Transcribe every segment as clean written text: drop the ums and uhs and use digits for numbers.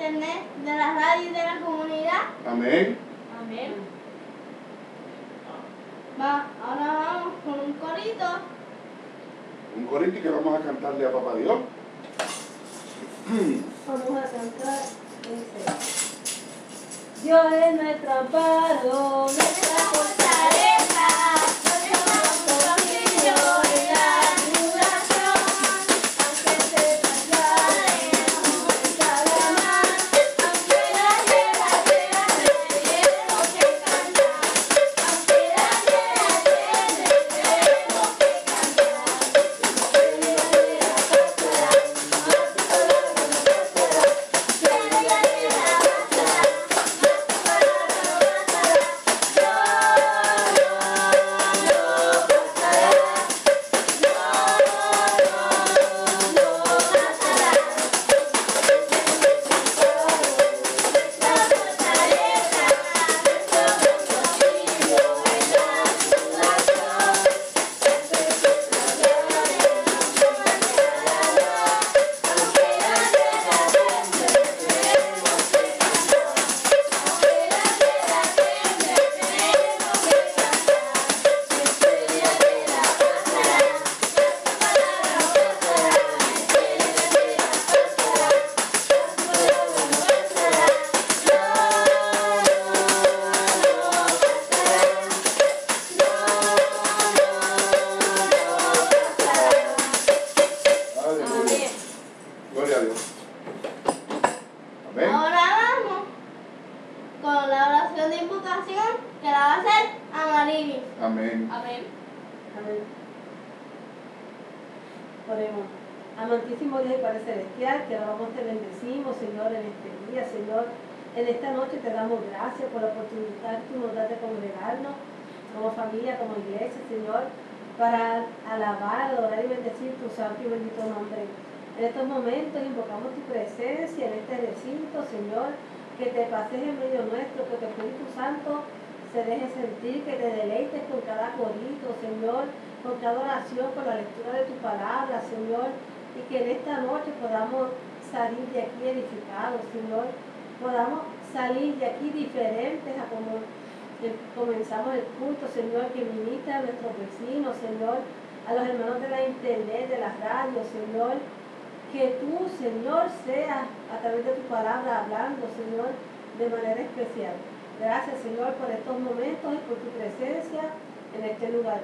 internet, de la radio y de la comunidad. Amén. Amén. Ahora vamos con un corito. Un corito que vamos a cantarle a Papá Dios. Vamos a cantar ese. Dios es nuestro amparo, nuestra fortaleza, nuestro auxilio en la tribulación. Aunque se traslade, aunque cada mal, aunque la guerra sea, tenemos que cantar. Aunque la guerra sea, tenemos que cantar. Gloria a Dios. Amén. Ahora vamos con la oración de invocación que la va a hacer Amarilis. Amén. Amén. Amén. Oremos. Amantísimo Dios y Padre Celestial, te alabamos, te bendecimos, Señor, en este día, Señor. En esta noche te damos gracias por la oportunidad que tú nos das de congregarnos como familia, como iglesia, Señor, para alabar, adorar y bendecir tu santo y bendito nombre. En estos momentos invocamos tu presencia en este recinto, Señor, que te pases en medio nuestro, que tu Espíritu Santo se deje sentir, que te deleites con cada corito, Señor, con cada oración, con la lectura de tu palabra, Señor, y que en esta noche podamos salir de aquí edificados, Señor, podamos salir de aquí diferentes a como comenzamos el culto, Señor, que ministra a nuestros vecinos, Señor, a los hermanos de la internet, de las radios, Señor, que tú, Señor, seas a través de tu palabra hablando, Señor, de manera especial. Gracias, Señor, por estos momentos y por tu presencia en este lugar.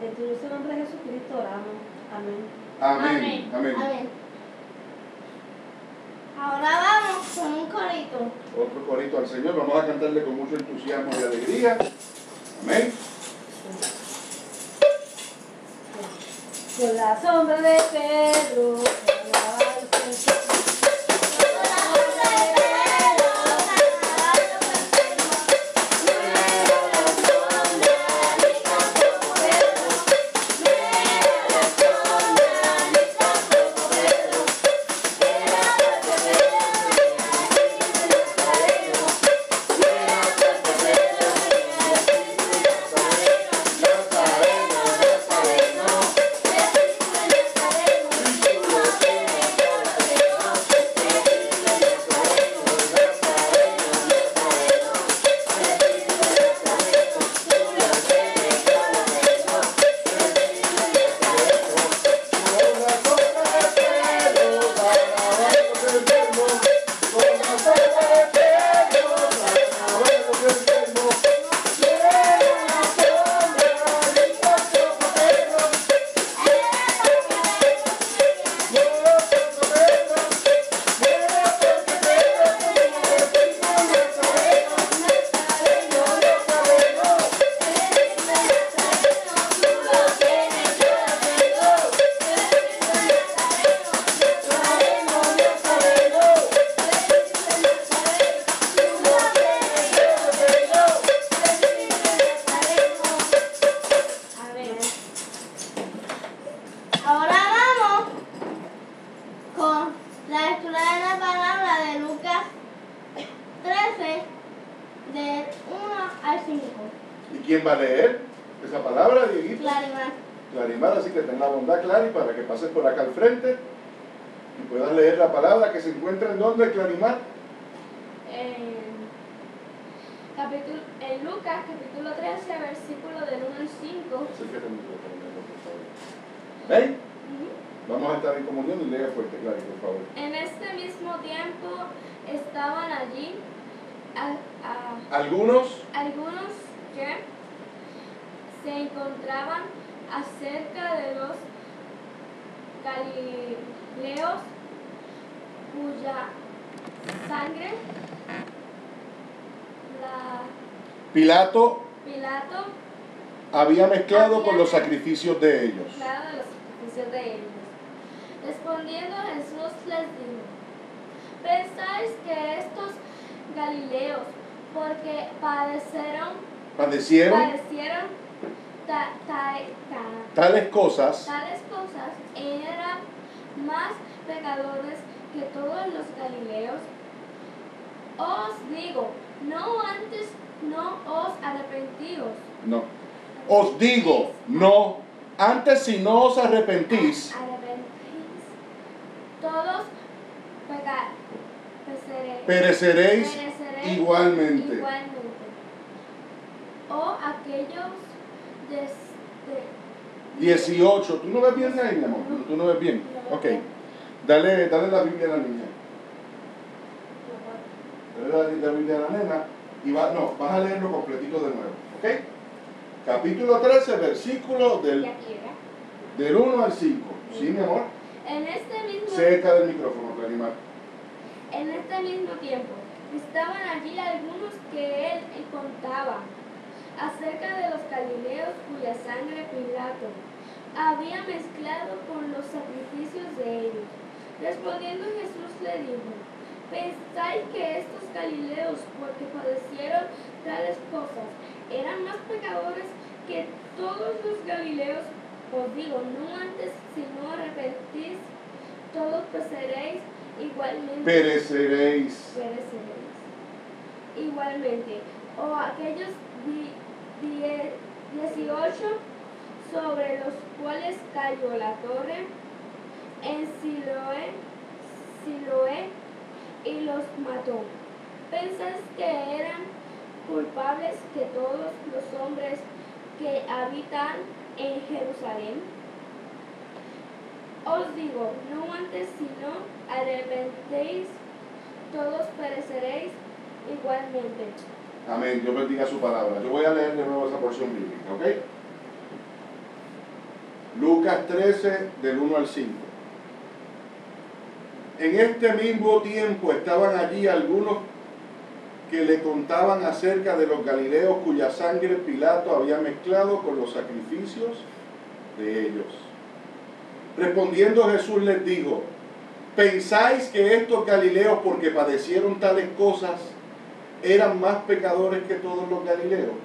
En tu dulce nombre de Jesucristo oramos. Amén. Amén. Amén. Amén. Ahora vamos con un corito. Otro corito al Señor. Vamos a cantarle con mucho entusiasmo y alegría. Amén. Con la sombra de Pedro. del 1 al 5. ¿Y quién va a leer esa palabra, Dieguito? Clarimar. Clarimar, así que ten la bondad, Clary, para que pases por acá al frente y puedas leer la palabra que se encuentra en donde, Clarimar. en Lucas capítulo 13, versículo del 1 al 5. Acércate al micrófono, por favor. ¿Ven? Vamos a estar en comunión y lea fuerte, claro, por favor. En este mismo tiempo estaban allí Algunos algunos que se encontraban acerca de los Galileos cuya sangre Pilato Pilato había mezclado con los sacrificios de ellos. mezclado de los sacrificios de ellos. Respondiendo Jesús les dijo: ¿pensáis que estos Galileos, porque padecieron Tales cosas, eran más pecadores que todos los Galileos? Os digo, no os arrepentíos. no. Os digo, no. Antes, si no os arrepentís, todos pereceréis igualmente. O aquellos 18. ¿Tú no ves bien ahí, mi amor? ¿Tú no ves bien? Ok. Dale la Biblia a la niña. Dale la Biblia a la nena y vas a leerlo completito de nuevo. ¿Ok? Capítulo 13, versículo del 1 al 5. ¿Sí, mi amor? Cerca del micrófono, para animar. En este mismo tiempo estaban allí algunos que él contaba acerca de los Galileos cuya sangre Pilato había mezclado con los sacrificios de ellos. Respondiendo Jesús le dijo: ¿pensáis que estos Galileos, porque padecieron tales cosas, eran más pecadores que todos los Galileos? Os digo, no antes, si no arrepentís, todos pereceréis igualmente. Pereceréis. Igualmente. O aquellos 18 sobre los cuales cayó la torre en Siloé y los mató. ¿Pensáis que eran culpables que todos los hombres que habitan en Jerusalén? Os digo, no antes, si no arrepentéis, todos pereceréis igualmente. Amén. Dios bendiga su palabra. Yo voy a leer de nuevo esa porción bíblica, ¿ok? Lucas 13, del 1 al 5. En este mismo tiempo estaban allí algunos que le contaban acerca de los Galileos cuya sangre Pilato había mezclado con los sacrificios de ellos. Respondiendo Jesús les dijo: ¿pensáis que estos Galileos, porque padecieron tales cosas, eran más pecadores que todos los Galileos?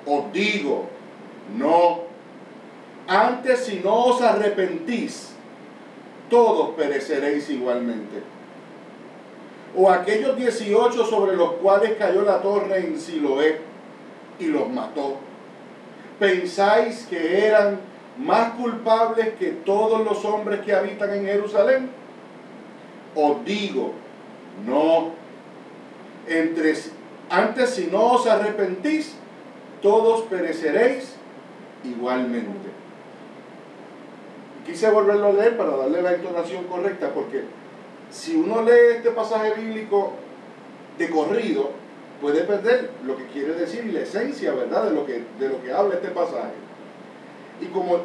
Os digo, no. Antes, si no os arrepentís, todos pereceréis igualmente. O aquellos 18 sobre los cuales cayó la torre en Siloé y los mató, ¿pensáis que eran más culpables que todos los hombres que habitan en Jerusalén? Os digo, no. Antes, si no os arrepentís, todos pereceréis igualmente. Quise volverlo a leer para darle la entonación correcta, porque si uno lee este pasaje bíblico de corrido, puede perder lo que quiere decir y la esencia, ¿verdad?, de lo que habla este pasaje. Y como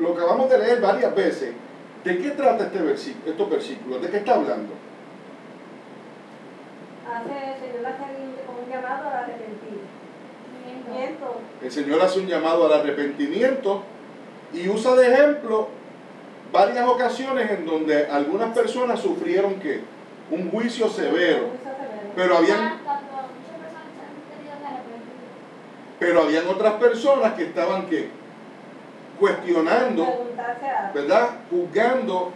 lo acabamos de leer varias veces, ¿de qué trata estos versículos? ¿De qué está hablando? El Señor hace como un llamado al arrepentimiento. El Señor hace un llamado al arrepentimiento y usa de ejemplo varias ocasiones en donde algunas personas sufrieron ¿qué? Un juicio severo. Pero habían otras personas que estaban ¿qué? Cuestionando, ¿verdad? Juzgando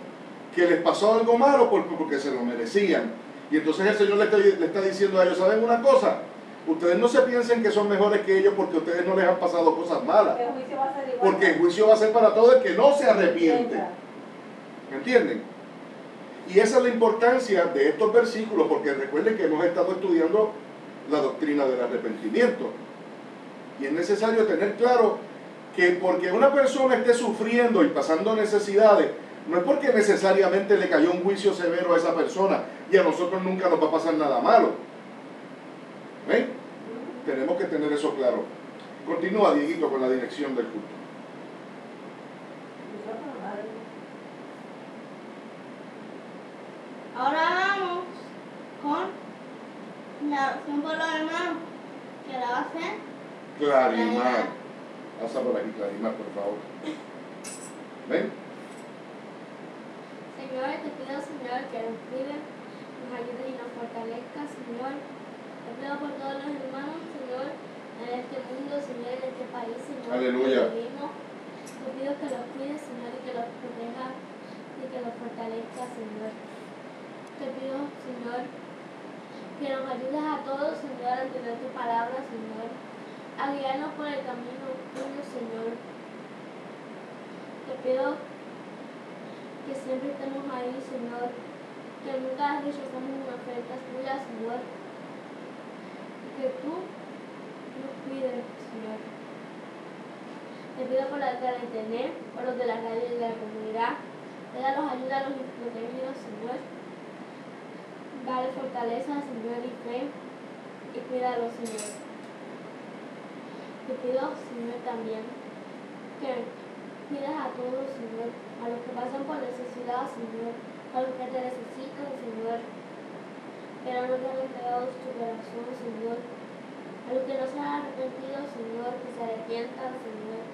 que les pasó algo malo porque se lo merecían. Y entonces el Señor le está diciendo a ellos: ¿saben una cosa? Ustedes no se piensen que son mejores que ellos porque a ustedes no les han pasado cosas malas. Porque el juicio va a ser para todo el que no se arrepiente. ¿Me entienden? Y esa es la importancia de estos versículos, porque recuerden que hemos estado estudiando la doctrina del arrepentimiento. Y es necesario tener claro que porque una persona esté sufriendo y pasando necesidades, no es porque necesariamente le cayó un juicio severo a esa persona y a nosotros nunca nos va a pasar nada malo. ¿Ven? Tenemos que tener eso claro. Continúa, Dieguito, con la dirección del culto. Ahora vamos con la oración por los hermanos, que la va a hacer Clarimar. Pasa por aquí, Clarimar, por favor. ¿Ven? Señor, te pido, Señor, que nos cuide, nos ayude y nos fortalezca, Señor. Te pido por todos los hermanos, Señor, en este mundo, Señor, en este país, Señor. Aleluya. Que vivimos. Te pido que los cuides, Señor, y que los proteja y que los fortalezca, Señor. Te pido, Señor, que nos ayudes a todos, Señor, a entender tu palabra, Señor, a guiarnos por el camino tuyo, Señor. Te pido que siempre estemos ahí, Señor, que nunca rechazamos una oferta tuya, Señor, y que tú nos cuides, Señor. Te pido por los de la internet, por los de la radio y de la comunidad, danos ayuda a los desprotegidos, Señor. Dale fortaleza, Señor, y fe, y cuídalos, Señor. Te pido, Señor, también que cuides a todos, Señor, a los que pasan por necesidad, Señor, a los que te necesitan, Señor, pero no te han entregado su corazón, Señor, a los que no se han arrepentido, Señor, que se arrepientan, Señor,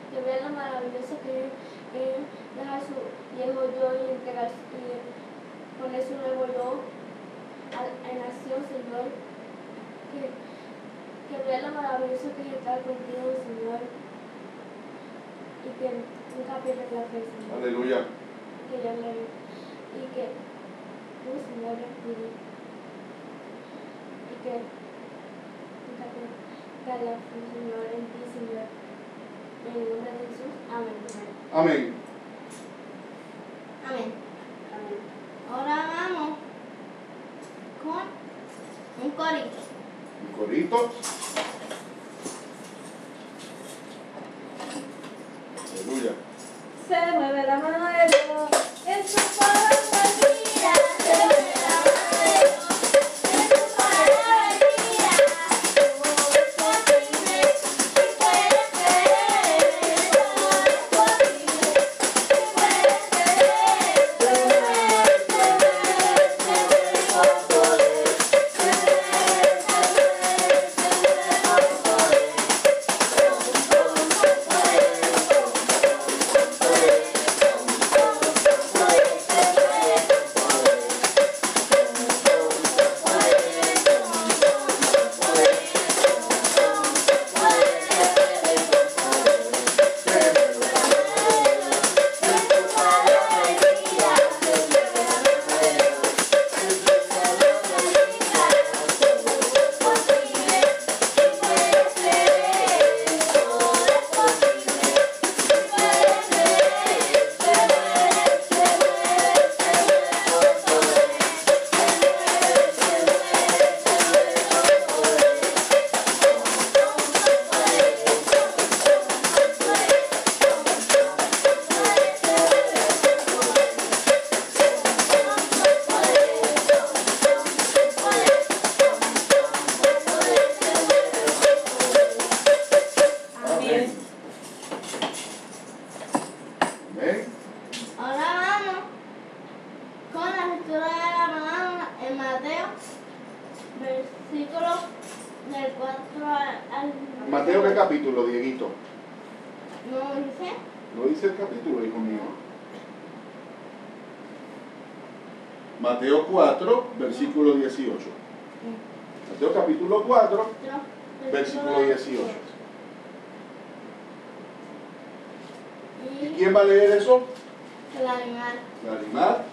que vean lo maravilloso que es dejar su viejo yo y entregar y poner su nuevo yo en acción, Señor, que vean lo maravilloso que es estar contigo, Señor, y que nunca pierdas la fe, Señor. Aleluya. Que yo le y que tú, Señor, les cuide y que nunca pierdas la fe, Señor, en ti, Señor. En el nombre de Jesús, amén. Amén. amén. Amén. Ahora vamos con un corito. Un corito. Aleluya. Se mueve la mano de Dios en su palabra. Mira, se mueve la mano de Dios, en su palabra mira, todo es posible, y puede ser, todo es posible, y puede ser, se mueve con poder, se mueve con poder, Amén. Amén. Ahora vamos con la lectura de la palabra en Mateo, versículo del 4 al Mateo, ¿qué capítulo, Dieguito? ¿No dice? ¿No dice el capítulo, hijo mío? Mateo 4, versículo 18. Mateo capítulo 4, versículo 18. ¿Y quién va a leer eso? El animal. Clarimar.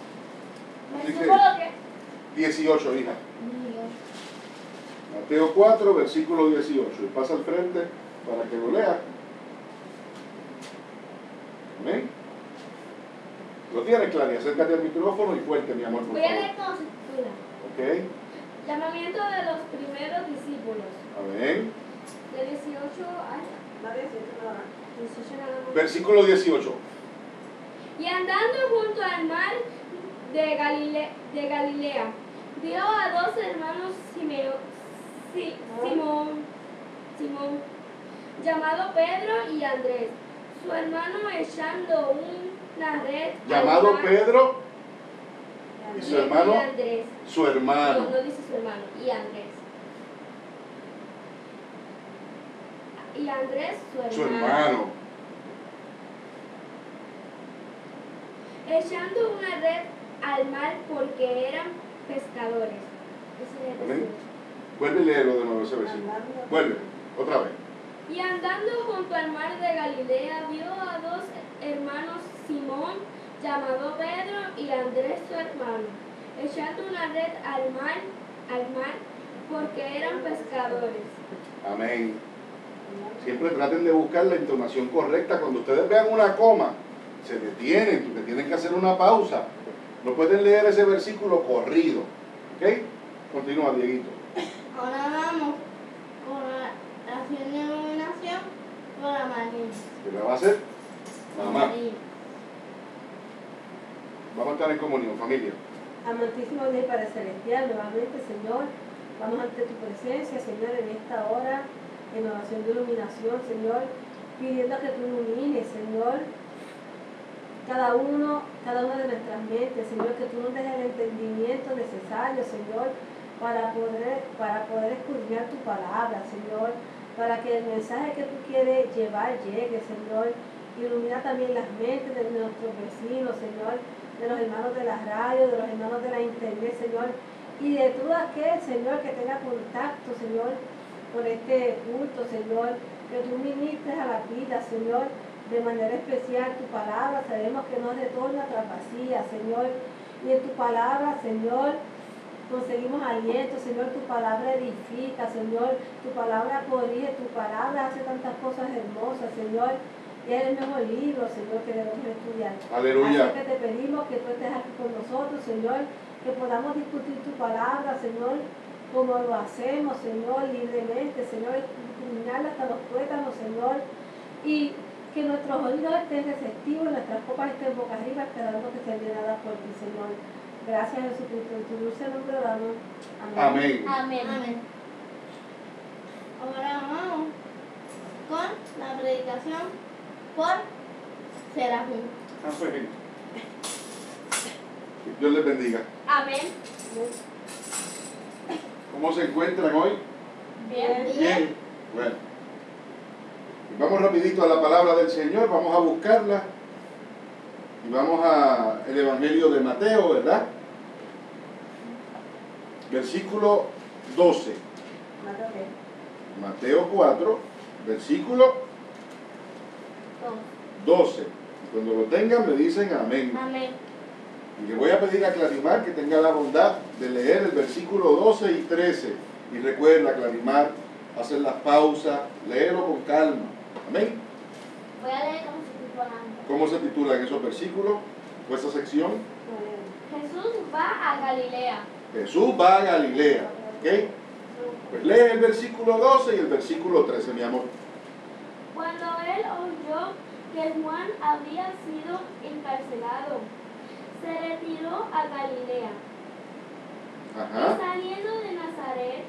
Así que, ¿Versículo qué? 18, hija. Mateo 4, versículo 18. Y pasa al frente para que lo lea. Amén. Lo tienes, Clary, acércate al micrófono y fuerte, mi amor, por Voy a favor. leer como se titula. Ok, Llamamiento de los primeros discípulos. amén. De 18 a No, 18 nada más. 18 nada más. Versículo 18. Y andando junto al mar de Galilea, vio a dos hermanos Simón, llamado Pedro y Andrés, su hermano echando una red al Llamado mar, Pedro y su hermano, y Andrés. su hermano. No dice su hermano, y Andrés. Y Andrés, Su hermano. Echando una red al mar porque eran pescadores. Ese es el Amén. 18. Vuelve y léelo de nuevo ese versículo. Vuelve, otra vez. Y andando junto al mar de Galilea, vio a dos hermanos Simón, llamado Pedro, y Andrés su hermano, echando una red al mar, porque eran pescadores. Amén. Siempre traten de buscar la entonación correcta. Cuando ustedes vean una coma, se detienen, porque tienen que hacer una pausa. No pueden leer ese versículo corrido. ¿Ok? Continúa, Dieguito. Ahora vamos con la acción de iluminación por la María. ¿Qué la va a hacer? Mamá. María. Vamos a estar en comunión, familia. Amantísimo Dios y Padre Celestial, nuevamente, Señor, vamos ante tu presencia, Señor, en esta hora, en oración de iluminación, Señor, pidiendo que tú ilumines, Señor, cada una de nuestras mentes, Señor, que tú nos des el entendimiento necesario, Señor, para poder escudriñar tu palabra, Señor, para que el mensaje que tú quieres llevar llegue, Señor. Ilumina también las mentes de nuestros vecinos, Señor, de los hermanos de la radio, de los hermanos de la internet, Señor, y de todo aquel, Señor, que tenga contacto, Señor, con este culto, Señor, que tú ministres a la vida, Señor, de manera especial tu palabra. Sabemos que no retorna tras vacía, Señor, y en tu palabra, Señor, conseguimos aliento, Señor, tu palabra edifica, Señor, tu palabra corrige, tu palabra hace tantas cosas hermosas, Señor, y es el mejor libro, Señor, que debemos estudiar. Aleluya. Así que te pedimos que tú estés aquí con nosotros, Señor, que podamos discutir tu palabra, Señor, como lo hacemos, Señor, libremente, Señor, iluminarla hasta los tuétanos, Señor, y que nuestros oídos estén receptivos, nuestras copas estén boca arriba, esperando que sean llenadas por ti, Señor. Gracias, Jesucristo, en tu dulce nombre oramos. Amén. Amén. Amén. Ahora vamos con la predicación por Serafín. Amén. Dios les bendiga. Amén. ¿Cómo se encuentran hoy? Bien. Bien. Bueno. Y vamos rapidito a la palabra del Señor, vamos a buscarla. Y vamos al Evangelio de Mateo, ¿verdad? Versículo 12. Mateo 4, versículo 12. Y cuando lo tengan me dicen amén. Amén. Y le voy a pedir a Clarimar que tenga la bondad de leer el versículo 12 y 13. Y recuerda, Clarimar, hacer las pausas, léelo con calma. Amén. Voy a leer como se titula. ¿Cómo se titulan esos versículos o esa sección? Jesús va a Galilea. Jesús va a Galilea. ¿Ok? Pues lee el versículo 12 y el versículo 13, mi amor. Cuando él oyó que Juan había sido encarcelado, se retiró a Galilea. Y Ajá. saliendo de Nazaret,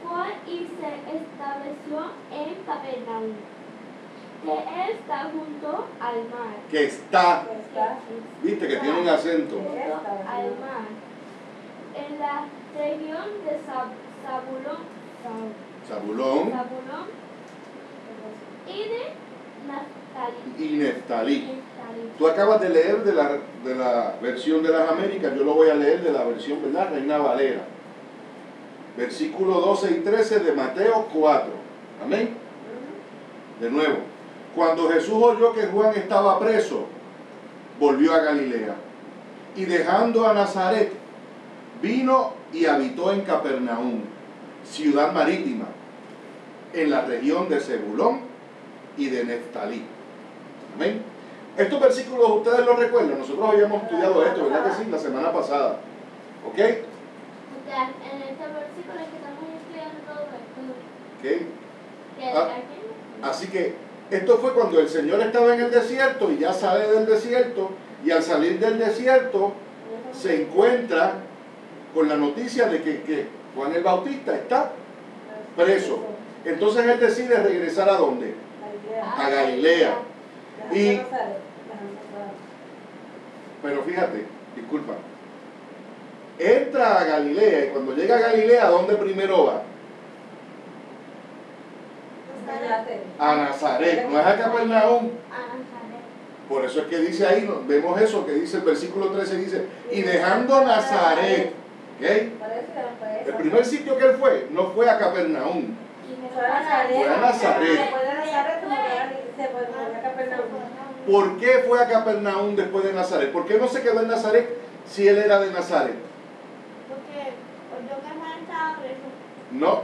fue y se estableció en Capernaum, que está junto al mar. Que está, Está. viste que tiene un acento. Junto al mar, en la región de Zabulón Zabulón y de Naftalí. y Neftalí. Tú acabas de leer de la versión de las Américas, yo lo voy a leer de la versión, ¿verdad? Reina Valera. Versículo 12 y 13 de Mateo 4. Amén. De nuevo. Cuando Jesús oyó que Juan estaba preso, volvió a Galilea. Y dejando a Nazaret, vino y habitó en Capernaum, ciudad marítima, en la región de Zebulón y de Neftalí. Amén. Estos versículos ustedes los recuerdan, nosotros habíamos estudiado esto, ¿verdad que sí? La semana pasada. ¿Ok? O sea, en este versículo es que estamos estudiando todo esto. ¿Ok? ¿Que Ah. aquí? Así que esto fue cuando el Señor estaba en el desierto y ya sale del desierto, y al salir del desierto se encuentra con la noticia de que Juan el Bautista está preso. Entonces él decide regresar ¿a dónde? A Galilea. Y- Pero fíjate, disculpa, entra a Galilea, y cuando llega a Galilea, ¿a dónde primero va? A Nazaret, no es a Capernaum. A Nazaret. Por eso es que dice ahí, vemos eso que dice el versículo 13, dice, y dejando Nazaret, ¿ok? El primer sitio que él fue, no fue a Capernaum. Fue a Nazaret. Fue a Nazaret. Después de Nazaret, se fue a Capernaum. ¿Por qué fue a Capernaum después de Nazaret? ¿Por qué no se quedó en Nazaret si él era de Nazaret? Porque yo que Juan estaba preso. No,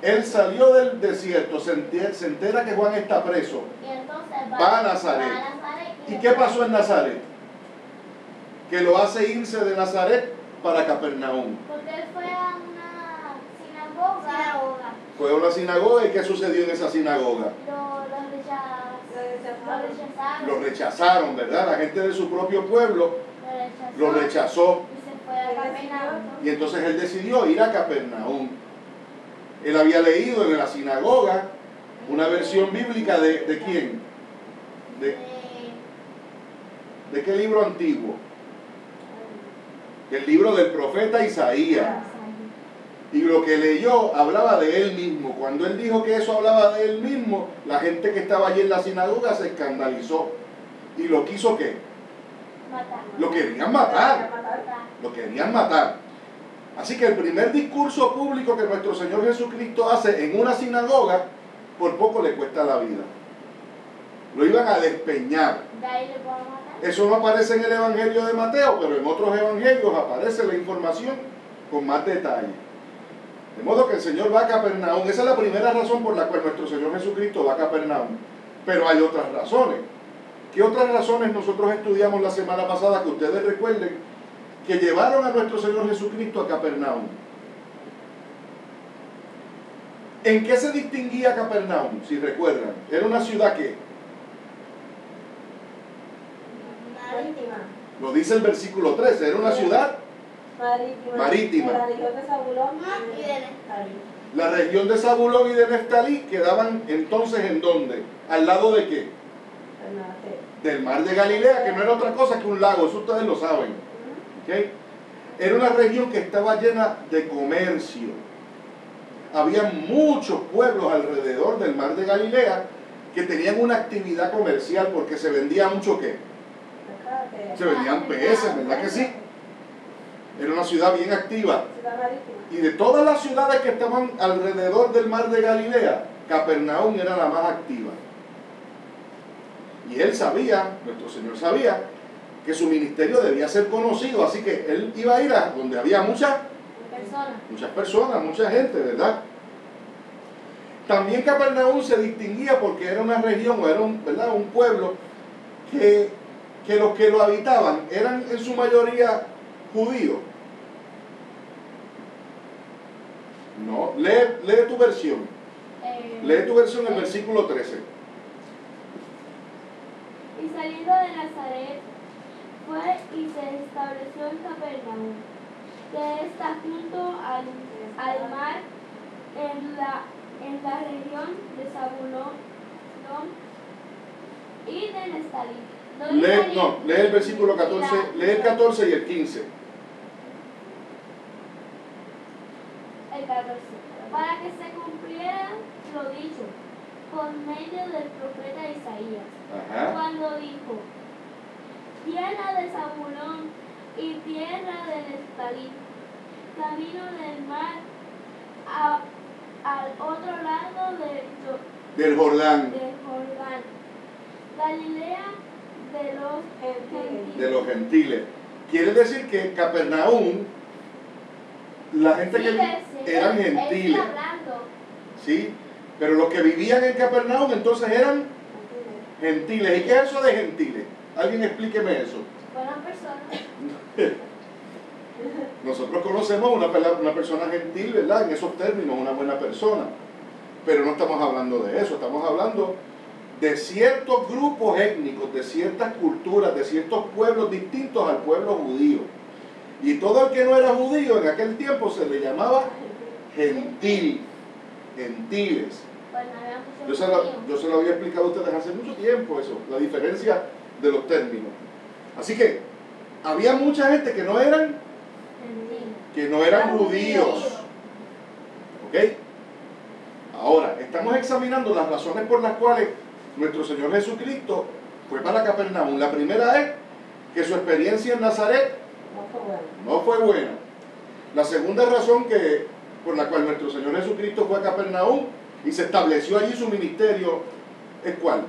él salió del desierto, se entera que Juan está preso. Y entonces Va a Nazaret. ¿Y qué pasó en Nazaret? Que lo hace irse de Nazaret para Capernaum. Porque él fue a una sinagoga. Fue a una sinagoga, ¿y qué sucedió en esa sinagoga? Lo rechazaron. Lo rechazaron, ¿verdad? La gente de su propio pueblo lo rechazó. Y se fue a Capernaum. Y entonces él decidió ir a Capernaum. Él había leído en la sinagoga una versión bíblica de quién? ¿De qué libro antiguo? Del libro del profeta Isaías. Y lo que leyó hablaba de él mismo. Cuando él dijo que eso hablaba de él mismo, la gente que estaba allí en la sinagoga se escandalizó. ¿Y lo quiso qué? Matar. Lo querían matar. Lo querían matar. Así que el primer discurso público que nuestro Señor Jesucristo hace en una sinagoga, por poco le cuesta la vida. Lo iban a despeñar. De ahí le puedo matar. Eso no aparece en el Evangelio de Mateo, pero en otros evangelios aparece la información con más detalle. De modo que el Señor va a Capernaum. Esa es la primera razón por la cual nuestro Señor Jesucristo va a Capernaum. Pero hay otras razones. ¿Qué otras razones nosotros estudiamos la semana pasada que ustedes recuerden que llevaron a nuestro Señor Jesucristo a Capernaum? ¿En qué se distinguía Capernaum? Si recuerdan, era una ciudad que, Marítima. lo dice el versículo 13, era una ciudad, Marítima. De la región de Zabulón Y de Neftalí. la región de Zabulón y de Neftalí quedaban entonces ¿en dónde? ¿Al lado de qué? Del mar de Galilea, que no era otra cosa que un lago, eso ustedes lo saben. ¿Ok? Era una región que estaba llena de comercio. Había muchos pueblos alrededor del mar de Galilea que tenían una actividad comercial porque se vendía mucho ¿qué? Se vendían peces, ¿verdad que sí? Era una ciudad bien activa. Ciudad marítima. Y de todas las ciudades que estaban alrededor del mar de Galilea, Capernaum era la más activa. Y él sabía, nuestro Señor sabía, que su ministerio debía ser conocido, así que él iba a ir a donde había muchas personas, mucha gente, ¿verdad? También Capernaum se distinguía porque era una región, o era ¿verdad? Un pueblo que los que lo habitaban eran en su mayoría judíos. No, lee tu versión. Lee tu versión en el versículo 13. Y saliendo de Nazaret, fue y se estableció en Capernaum, que está junto al mar, en la región de Zabulón y de Neftalí. Lee el versículo 14, lee el 14 y el 15. El 14. Para que se cumpliera lo dicho por medio del profeta Isaías, Ajá. cuando dijo: tierra de Zabulón y tierra de Neftalí, camino del mar al otro lado Del Jordán, del Jordán, Galilea de los gentiles. de los gentiles. Quiere decir que Capernaum, la gente que eran gentiles, hablando. ¿sí? Pero los que vivían en Capernaum entonces eran Gentiles. ¿Y qué es eso de gentiles? Alguien explíqueme eso. Buenas personas. Nosotros conocemos una persona gentil, ¿verdad? En esos términos, una buena persona. Pero no estamos hablando de eso, estamos hablando de ciertos grupos étnicos, de ciertas culturas, de ciertos pueblos distintos al pueblo judío. Y todo el que no era judío en aquel tiempo se le llamaba gentil, gentiles. Pues no había mucho Yo se lo había explicado a ustedes hace mucho tiempo eso, la diferencia de los términos. Así que había mucha gente que no eran judíos. ¿Ok? Ahora, estamos examinando las razones por las cuales nuestro Señor Jesucristo fue para Capernaum. La primera es que su experiencia en Nazaret no fue buena. La segunda razón por la cual nuestro Señor Jesucristo fue a Capernaum y se estableció allí su ministerio es ¿cuál?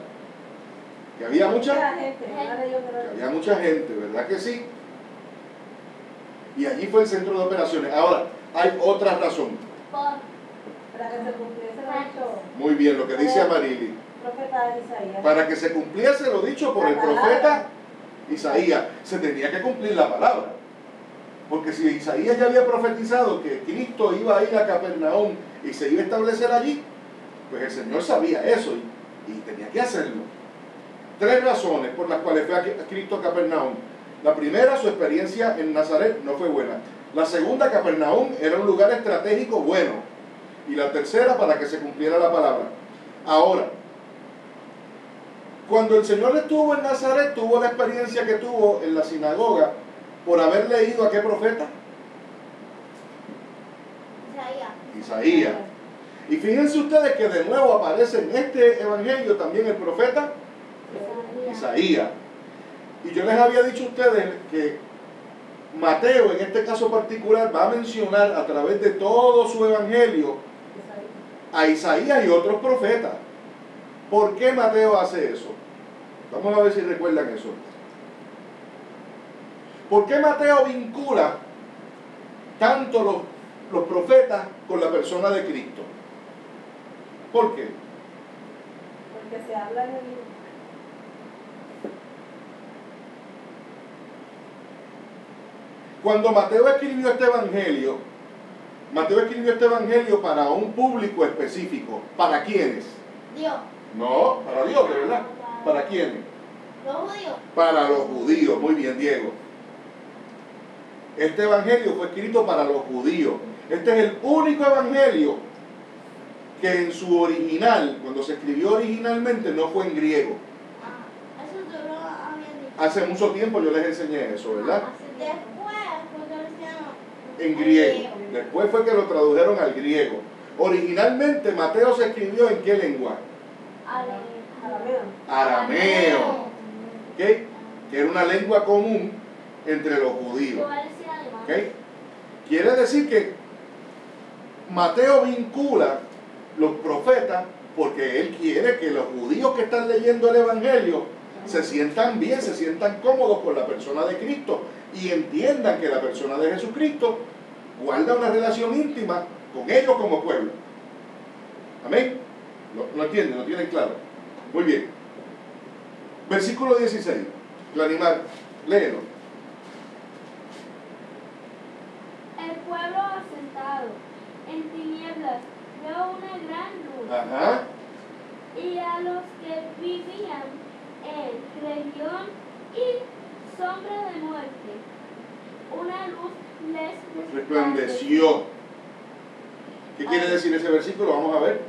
Que había mucha gente, ¿verdad que sí? Y allí fue el centro de operaciones. Ahora, hay otra razón. Para que se cumpliese lo dicho. Muy bien, lo que dice Amarili. Profeta Isaías. Para que se cumpliese lo dicho por el profeta Isaías, se tenía que cumplir la palabra. Porque si Isaías ya había profetizado que Cristo iba a ir a Capernaum y se iba a establecer allí, pues el Señor sabía eso y tenía que hacerlo. 3 razones por las cuales fue a Cristo a Capernaum. La primera, su experiencia en Nazaret no fue buena. La segunda, Capernaum era un lugar estratégico bueno. Y la tercera, para que se cumpliera la palabra. Ahora, cuando el Señor estuvo en Nazaret, tuvo la experiencia que tuvo en la sinagoga por haber leído a qué profeta? Isaías. Y fíjense ustedes que de nuevo aparece en este evangelio también el profeta Isaías. Y yo les había dicho a ustedes que Mateo, en este caso particular, va a mencionar a través de todo su evangelio a Isaías y otros profetas. ¿Por qué Mateo hace eso? Vamos a ver si recuerdan eso. ¿Por qué Mateo vincula tanto los profetas con la persona de Cristo? ¿Por qué? Porque se habla en el Cuando Mateo escribió este evangelio para un público específico. ¿Para quiénes? Dios. No, para Dios, de verdad. ¿Para quiénes? Los judíos. Para los judíos. Muy bien, Diego. Este evangelio fue escrito para los judíos. Este es el único evangelio que en su original, cuando se escribió originalmente, no fue en griego. Eso yo lo había dicho. Hace mucho tiempo yo les enseñé eso, ¿verdad? Después, porque lo hicieron En griego. Después fue que lo tradujeron al griego. Originalmente Mateo se escribió ¿en qué lenguaje? Arameo. ¿Ok? Que era una lengua común entre los judíos. ¿Ok? Quiere decir que Mateo vincula los profetas porque él quiere que los judíos que están leyendo el evangelio se sientan bien, se sientan cómodos con la persona de Cristo y entiendan que la persona de Jesucristo guarda una relación íntima con ellos como pueblo. ¿Amén? ¿Lo entienden? ¿Lo tienen claro? Muy bien. Versículo 16. Clarimar, léelo. El pueblo asentado en tinieblas vio una gran luz. Ajá. Y a los que vivían en región y sombra de muerte, una luz les Resplandeció. ¿Qué quiere decir ese versículo? Vamos a ver.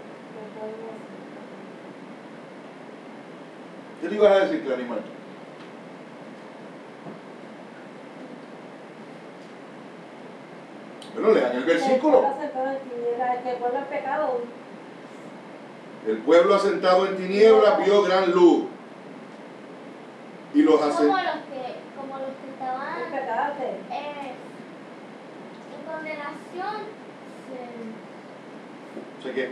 ¿Qué te ibas a decir, Clarimar? Bueno, lean el versículo. El pueblo asentado en tinieblas vio gran luz. Y los como asentados. como los que estaban en condenación ¿Sé qué? se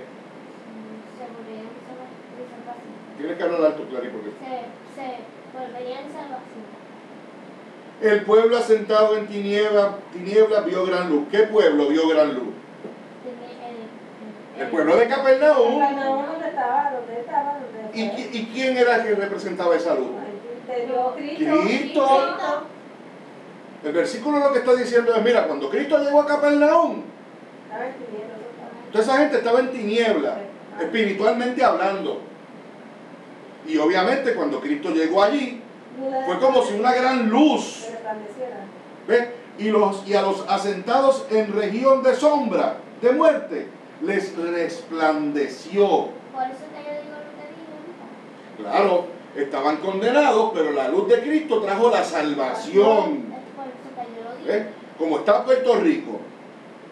volverían salvación. Tienes que hablar alto, Clary, porque Se volverían salvación. el pueblo asentado en tinieblas vio gran luz. ¿Qué pueblo vio gran luz? El pueblo de Capernaum. ¿Dónde estaba? ¿Dónde ¿Y quién era el que representaba esa luz? Te dio Cristo. Cristo. El versículo lo que está diciendo es, mira, cuando Cristo llegó a Capernaum, Estaba en tinieblas, ¿no? toda esa gente estaba en tinieblas, espiritualmente hablando. Y obviamente cuando Cristo llegó allí, fue como si una gran luz, Que resplandeciera. ¿ves? Y a los asentados en región de sombra, de muerte, les resplandeció. Por eso que yo digo lo que digo. Claro, estaban condenados, pero la luz de Cristo trajo la salvación. Es por eso que yo lo digo. ¿Ves? Como está Puerto Rico.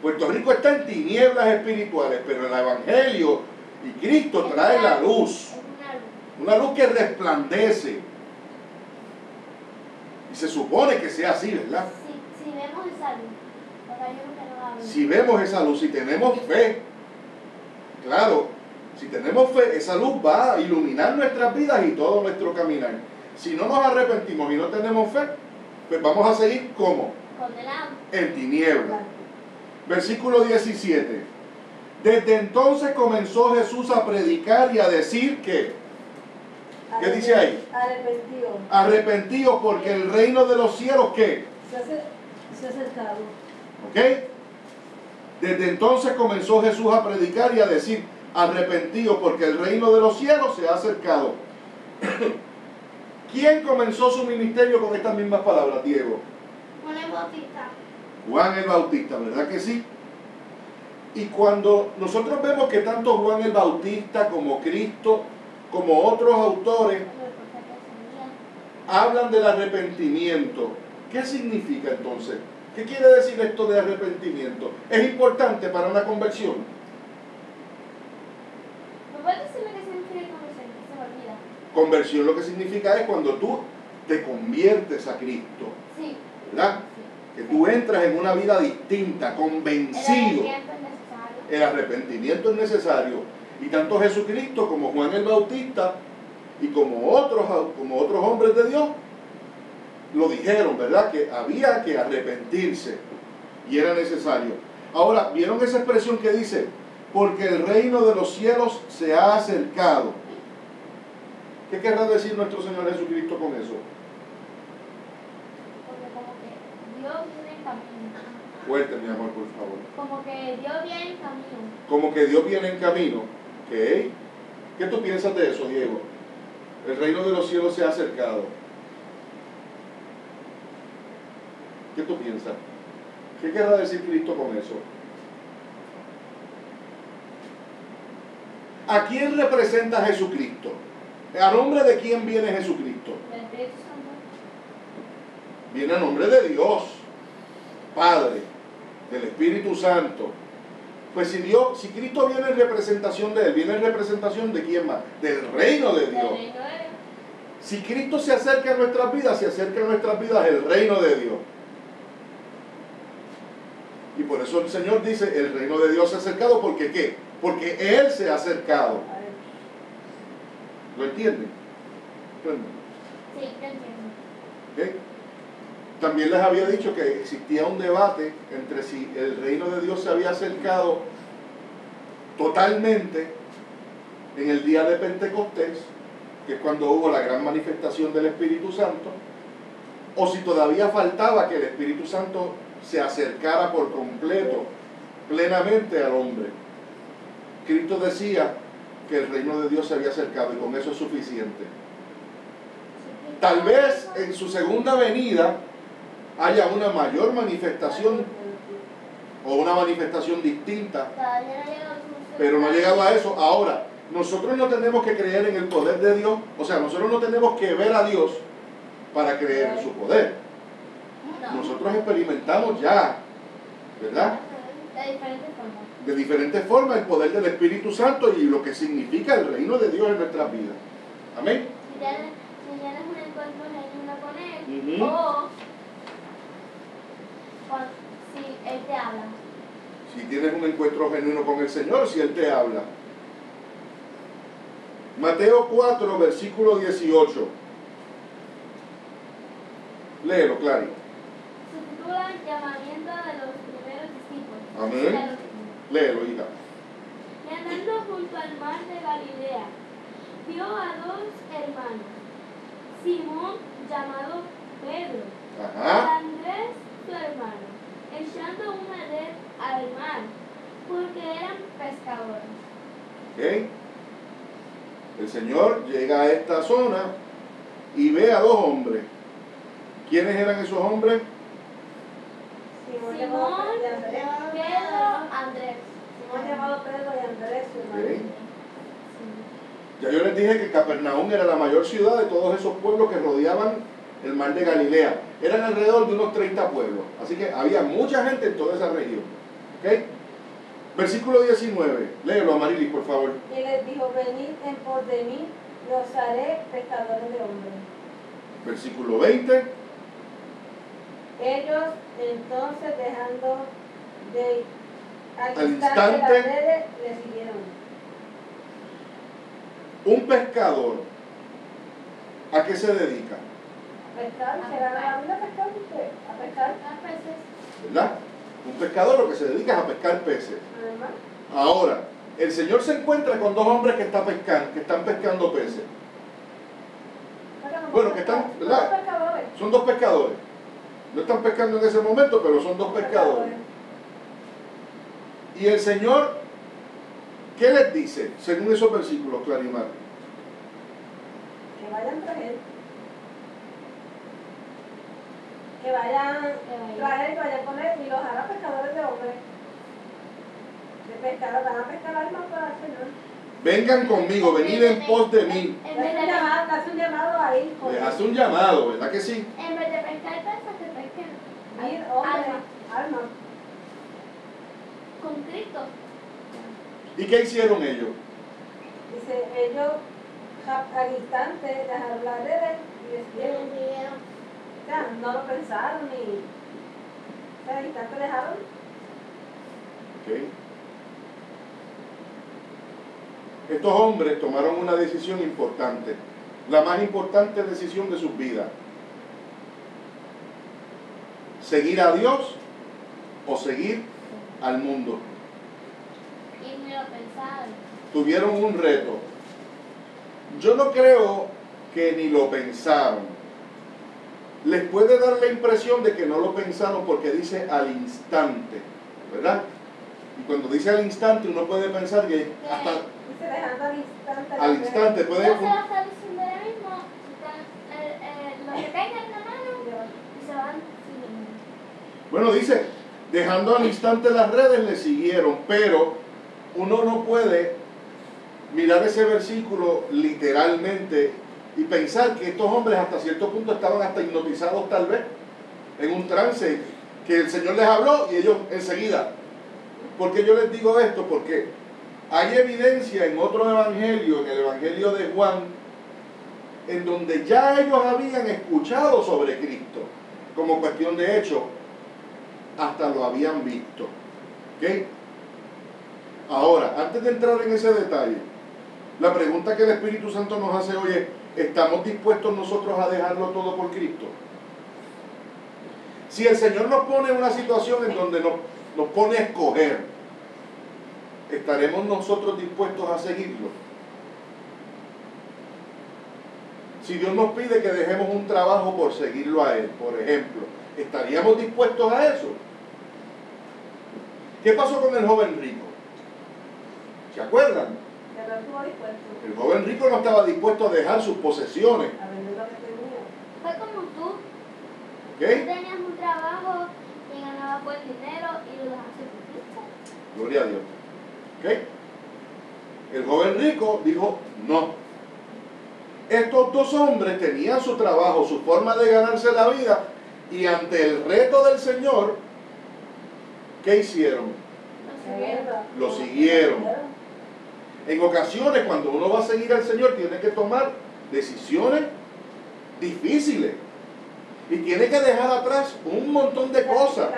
Puerto Rico está en tinieblas espirituales, pero el Evangelio y Cristo trae la luz. Es una luz. Una luz que resplandece. Y se supone que sea así, ¿verdad? Si vemos esa luz, porque hay uno que no habla. Si vemos esa luz, si tenemos fe, claro, si tenemos fe, esa luz va a iluminar nuestras vidas y todo nuestro caminar. Si no nos arrepentimos y no tenemos fe, pues vamos a seguir como Condenado. en tinieblas. Versículo 17. Desde entonces comenzó Jesús a predicar y a decir que, ¿qué dice ahí? Arrepentido. Arrepentíos porque el reino de los cielos, ¿qué? Se ha acercado. ¿Ok? Desde entonces comenzó Jesús a predicar y a decir, arrepentíos porque el reino de los cielos se ha acercado. ¿Quién comenzó su ministerio con estas mismas palabras, Diego? Juan el Bautista. Juan el Bautista, ¿verdad que sí? Y cuando nosotros vemos que tanto Juan el Bautista como Cristo, como otros autores, hablan del arrepentimiento, ¿qué significa entonces? ¿Qué quiere decir esto de arrepentimiento? ¿Es importante para una conversión? ¿Me puedes decir lo que significa conversión? Se me olvida. Conversión lo que significa es cuando tú te conviertes a Cristo, Sí. ¿verdad? Que tú entras en una vida distinta, convencido. El arrepentimiento es necesario. Y tanto Jesucristo como Juan el Bautista y como otros hombres de Dios lo dijeron, ¿verdad? Que había que arrepentirse y era necesario. Ahora, ¿vieron esa expresión que dice? Porque el reino de los cielos se ha acercado. ¿Qué querrá decir nuestro Señor Jesucristo con eso? Porque como que Dios viene en camino. Fuerte, mi amor, por favor. Como que Dios viene en camino. Como que Dios viene en camino. ¿Ok? ¿Qué tú piensas de eso, Diego? El reino de los cielos se ha acercado. ¿Qué tú piensas? ¿Qué querrá decir Cristo con eso? ¿A quién representa Jesucristo? ¿A nombre de quién viene Jesucristo? El Espíritu Santo. Viene a nombre de Dios, Padre, del Espíritu Santo. Pues si Cristo viene en representación de Él, viene en representación de quién más? Del reino de Dios. Del reino de Dios. Si Cristo se acerca a nuestras vidas, se acerca a nuestras vidas el reino de Dios. Y por eso el Señor dice, el reino de Dios se ha acercado, ¿porque qué? Porque Él se ha acercado. ¿Lo entienden? Sí, te entiendo. ¿Ok? También les había dicho que existía un debate entre si el reino de Dios se había acercado totalmente en el día de Pentecostés, que es cuando hubo la gran manifestación del Espíritu Santo, o si todavía faltaba que el Espíritu Santo se acercara por completo, plenamente al hombre. Cristo decía que el reino de Dios se había acercado y con eso es suficiente. Tal vez en su segunda venida haya una mayor manifestación o una manifestación distinta, Todavía no ha llegado su pero no ha llegado a eso. Ahora, nosotros no tenemos que creer en el poder de Dios, o sea, nosotros no tenemos que ver a Dios para creer en su poder. No. Nosotros experimentamos ya, ¿verdad? De diferentes formas. De diferentes formas el poder del Espíritu Santo y lo que significa el reino de Dios en nuestras vidas. Amén. Si tienes un encuentro genuino con Él, Ujú. o si Él te habla. Si tienes un encuentro genuino con el Señor, si Él te habla. Mateo 4, versículo 18. Léelo, Clary. Se titula El llamamiento de los primeros discípulos. Amén. Léelo, hija. Y andando junto al mar de Galilea, vio a dos hermanos, Simón, llamado Pedro, y Ajá. Andrés, su hermano, echando una red al mar, porque eran pescadores. ¿Ok? El Señor llega a esta zona y ve a dos hombres. ¿Quiénes eran esos hombres? Simón Simón, llamado Pedro y Andrés. Pedro, Andrés. Simón llamado Pedro y Andrés, su hermano. Ok. Ya yo les dije que Capernaum era la mayor ciudad de todos esos pueblos que rodeaban el mar de Galilea. Eran alrededor de unos 30 pueblos. Así que había mucha gente en toda esa región. ¿Ok? Versículo 19. Léelo, Amarilis, por favor. Y les dijo, venid en pos de mí, y os haré pescadores de hombres. Versículo 20. Ellos entonces, dejando de Al al instante instante. las redes, le siguieron. Un pescador, ¿a qué se dedica? A pescar, se gana la vida a pescar usted, a pescar, A veces, ¿Verdad? Un pescador lo que se dedica es a pescar peces. además. Ahora, el Señor se encuentra con dos hombres que están pescando peces. Bueno, que están, ¿verdad? Son pescadores. Son dos pescadores. No están pescando en ese momento, pero son dos pescadores. Y el Señor, ¿qué les dice? Según esos versículos, Clarimar. Que vayan tras él. Que vayan tras él, que vayan con él y los hará pescadores de hombres. De pescar, van a pescar almas para el Señor. Vengan conmigo, venid en pos de mí. En vez de, Hace un llamado ahí. con Les él. hace un llamado, ¿verdad que sí? en vez de pescar peces, que pesquen Ir, hombres, almas almas. con Cristo. ¿Y qué hicieron ellos? Dice, ellos al instante dejaron las redes y decidieron. O sea, no lo pensaron ni. O sea, al instante dejaron. ¿Ok? Estos hombres tomaron una decisión importante, la más importante decisión de sus vidas. ¿Seguir a Dios o seguir al mundo? Y ni lo pensaron. Tuvieron un reto. Yo no creo que ni lo pensaron. Les puede dar la impresión de que no lo pensaron porque dice al instante, ¿verdad? Y cuando dice al instante uno puede pensar que hasta Dice, dejando al instante. al instante Yo puede... se lo está diciendo ahora mismo, lo que tengan en la mano y se van siguiendo. Bueno, dice, dejando al instante las redes le siguieron, pero uno no puede mirar ese versículo literalmente y pensar que estos hombres hasta cierto punto estaban hasta hipnotizados tal vez, en un trance, que el Señor les habló y ellos enseguida. ¿Por qué yo les digo esto? Porque hay evidencia en otro evangelio, en el evangelio de Juan, en donde ya ellos habían escuchado sobre Cristo, como cuestión de hecho, hasta lo habían visto. ¿Ok? Ahora, antes de entrar en ese detalle, la pregunta que el Espíritu Santo nos hace hoy es, ¿estamos dispuestos nosotros a dejarlo todo por Cristo? Si el Señor nos pone en una situación en donde nos pone a escoger, ¿estaremos nosotros dispuestos a seguirlo? Si Dios nos pide que dejemos un trabajo por seguirlo a Él, por ejemplo, ¿estaríamos dispuestos a eso? ¿Qué pasó con el joven rico? ¿Se acuerdan? Que no estuvo dispuesto El joven rico no estaba dispuesto a dejar sus posesiones. a vender lo que tenía. Fue como tú. ¿Ok? Tú tenías un trabajo y ganabas buen dinero y lo dejaste por Cristo. Gloria a Dios. ¿Ok? El joven rico dijo, no. Estos dos hombres tenían su trabajo, su forma de ganarse la vida, y ante el reto del Señor, ¿qué hicieron? Lo siguieron. En ocasiones, cuando uno va a seguir al Señor, tiene que tomar decisiones difíciles. Y tiene que dejar atrás un montón de cosas.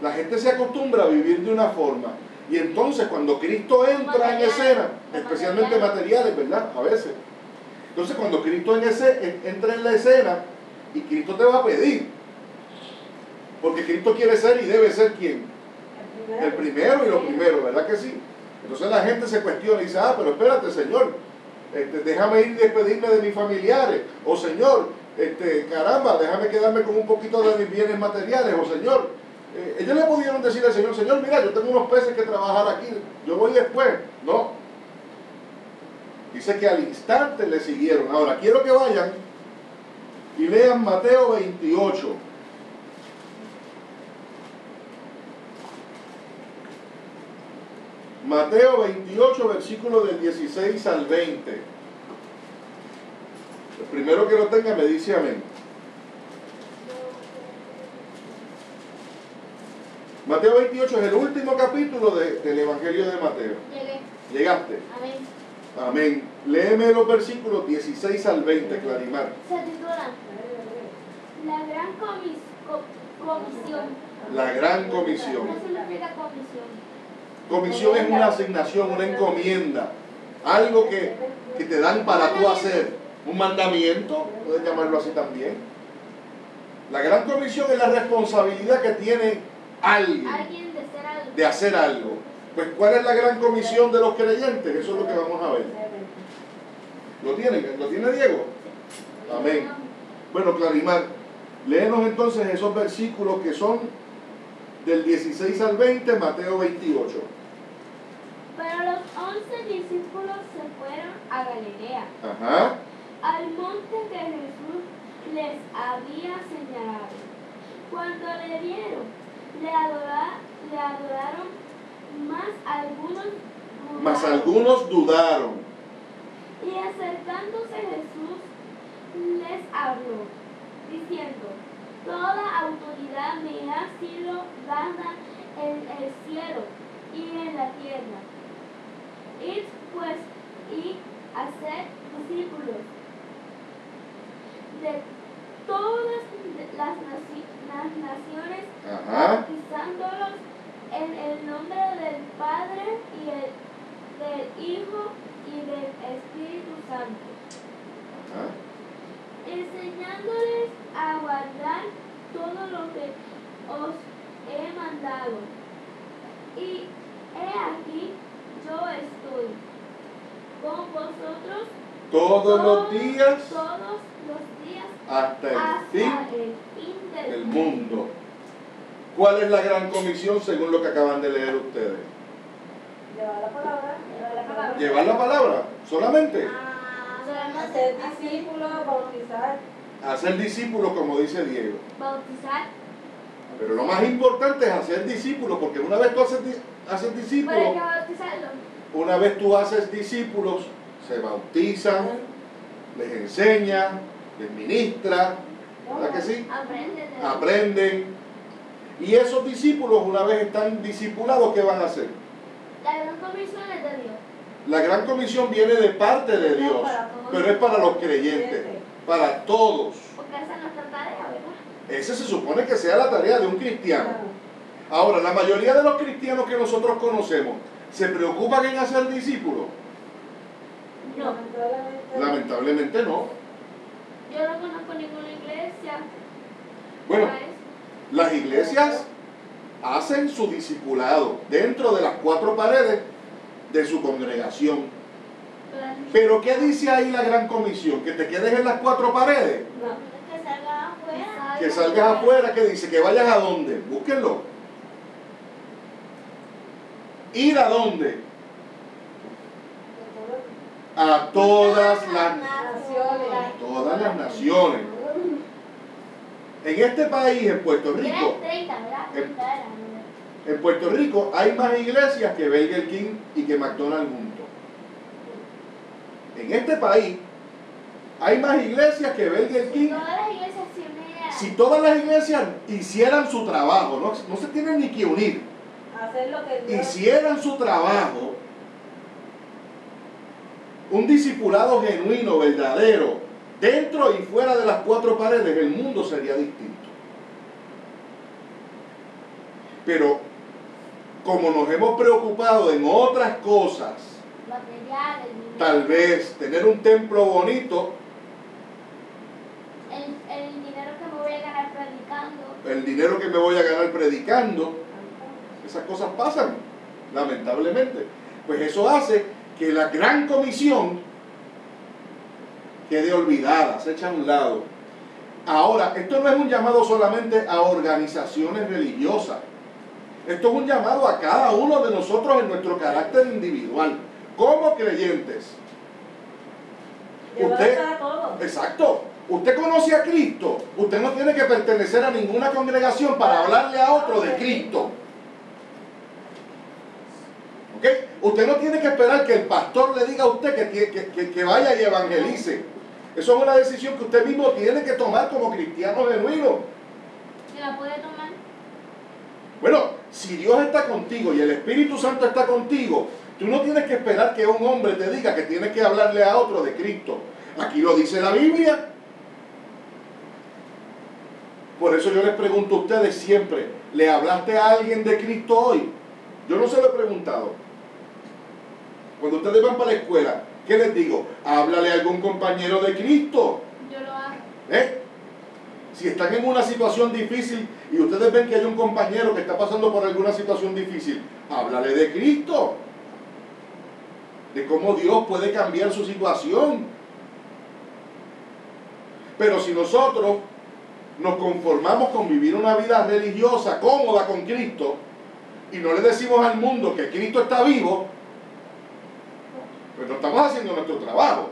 La gente se acostumbra a vivir de una forma. Y entonces cuando Cristo entra en escena, especialmente materiales, ¿verdad? A veces. Entonces cuando Cristo entra en la escena, y Cristo te va a pedir. Porque Cristo quiere ser y debe ser ¿quién? El primero y lo primero, ¿verdad que sí? Entonces la gente se cuestiona y dice, pero espérate, Señor, déjame ir y despedirme de mis familiares. O Señor, caramba, déjame quedarme con un poquito de mis bienes materiales. O Señor, ellos le pudieron decir al Señor, Señor, mira, yo tengo unos peces que trabajar aquí, yo voy después. No. Dice que al instante le siguieron. Ahora, quiero que vayan y lean Mateo 28. Mateo 28, versículos del 16 al 20. El primero que lo tenga me dice amén. Mateo 28 es el último capítulo del Evangelio de Mateo. Llegué. ¿Llegaste? Amén. Amén. Léeme los versículos 16 al 20, Clarimar. Se titula La Gran Comisión. La Gran Comisión. ¿Qué significa comisión? Comisión es una asignación, una encomienda. Algo que te dan para tú hacer. Un mandamiento, puedes llamarlo así también. La Gran Comisión es la responsabilidad que tiene alguien Alguien de ser algo. de hacer algo. Pues, ¿cuál es la Gran Comisión de los creyentes? Eso es lo que vamos a ver. ¿Lo tiene Diego? Amén. Bueno, Clarimar, léenos entonces esos versículos que son del 16 al 20, Mateo 28. Pero los 11 discípulos se fueron a Galilea, Ajá. al monte que Jesús les había señalado. Cuando le vieron, le adoraron, Mas algunos dudaron. Y acercándose Jesús les habló, diciendo: Toda autoridad me ha sido dada en el cielo y en la tierra. Id pues y haced discípulos de todas las naciones, Ajá. bautizándolos en el nombre del Padre y del Hijo y del Espíritu Santo, Ajá. enseñándoles a guardar todo lo que os he mandado. Y he aquí, yo estoy con vosotros Todos los días hasta el fin del mundo. ¿Cuál es la gran comisión según lo que acaban de leer ustedes? Llevar la palabra, Llevar la palabra, solamente. hacer discípulos, bautizar. Hacer discípulos, como dice Diego. Bautizar. Pero lo más importante es hacer discípulos, porque una vez tú haces Pero hay discípulos, que bautizarlo. una vez tú haces discípulos, se bautizan, les enseña, les ministra, ¿verdad que sí? Aprenden. Y esos discípulos, una vez están discipulados, ¿qué van a hacer? La gran comisión es de Dios. La gran comisión viene de parte de Dios, pero es para los creyentes, para todos. Porque esa es nuestra tarea, ¿verdad? Esa se supone que sea la tarea de un cristiano. Ahora, la mayoría de los cristianos que nosotros conocemos, ¿se preocupan en hacer discípulos? No. Lamentablemente no. Yo no conozco ninguna iglesia. Bueno, para eso. las iglesias hacen su discipulado dentro de las cuatro paredes de su congregación. Pero ¿qué dice ahí la gran comisión? ¿Que te quedes en las cuatro paredes? Que salgas afuera. Que salgas afuera, ¿qué dice? ¿Que vayas a dónde? Búsquenlo. ¿Ir a dónde? A todas las naciones. En este país, en Puerto Rico, 30, ¿verdad? 30 era. en Puerto Rico hay más iglesias que Burger King y que McDonald's juntos. En este país hay más iglesias que Burger King. Todas las iglesias se unieran. Si todas las iglesias hicieran su trabajo, no se tienen ni que unir, Hacer lo que Dios hicieran su trabajo, un discipulado genuino, verdadero, dentro y fuera de las cuatro paredes, el mundo sería distinto. Pero como nos hemos preocupado en otras cosas, materiales, tal vez tener un templo bonito, el dinero que me voy a ganar predicando. el dinero que me voy a ganar predicando, esas cosas pasan, lamentablemente. Pues eso hace que la gran comisión quede olvidada, se echa a un lado. Ahora, esto no es un llamado solamente a organizaciones religiosas. Esto es un llamado a cada uno de nosotros en nuestro carácter individual, como creyentes. Usted, Llevar a todo. exacto. Usted conoce a Cristo. Usted no tiene que pertenecer a ninguna congregación para hablarle a otro de Cristo. ¿Ok? Usted no tiene que esperar que el pastor le diga a usted que vaya y evangelice. Eso es una decisión que usted mismo tiene que tomar como cristiano genuino. ¿Se la puede tomar? Bueno, si Dios está contigo y el Espíritu Santo está contigo, tú no tienes que esperar que un hombre te diga que tienes que hablarle a otro de Cristo. Aquí lo dice la Biblia. Por eso yo les pregunto a ustedes siempre, ¿le hablaste a alguien de Cristo hoy? Yo no se lo he preguntado. Cuando ustedes van para la escuela, ¿qué les digo? Háblale a algún compañero de Cristo. Yo lo hago. Si están en una situación difícil y ustedes ven que hay un compañero que está pasando por alguna situación difícil, háblale de Cristo. De cómo Dios puede cambiar su situación. Pero si nosotros nos conformamos con vivir una vida religiosa cómoda con Cristo y no le decimos al mundo que Cristo está vivo, pues no estamos haciendo nuestro trabajo.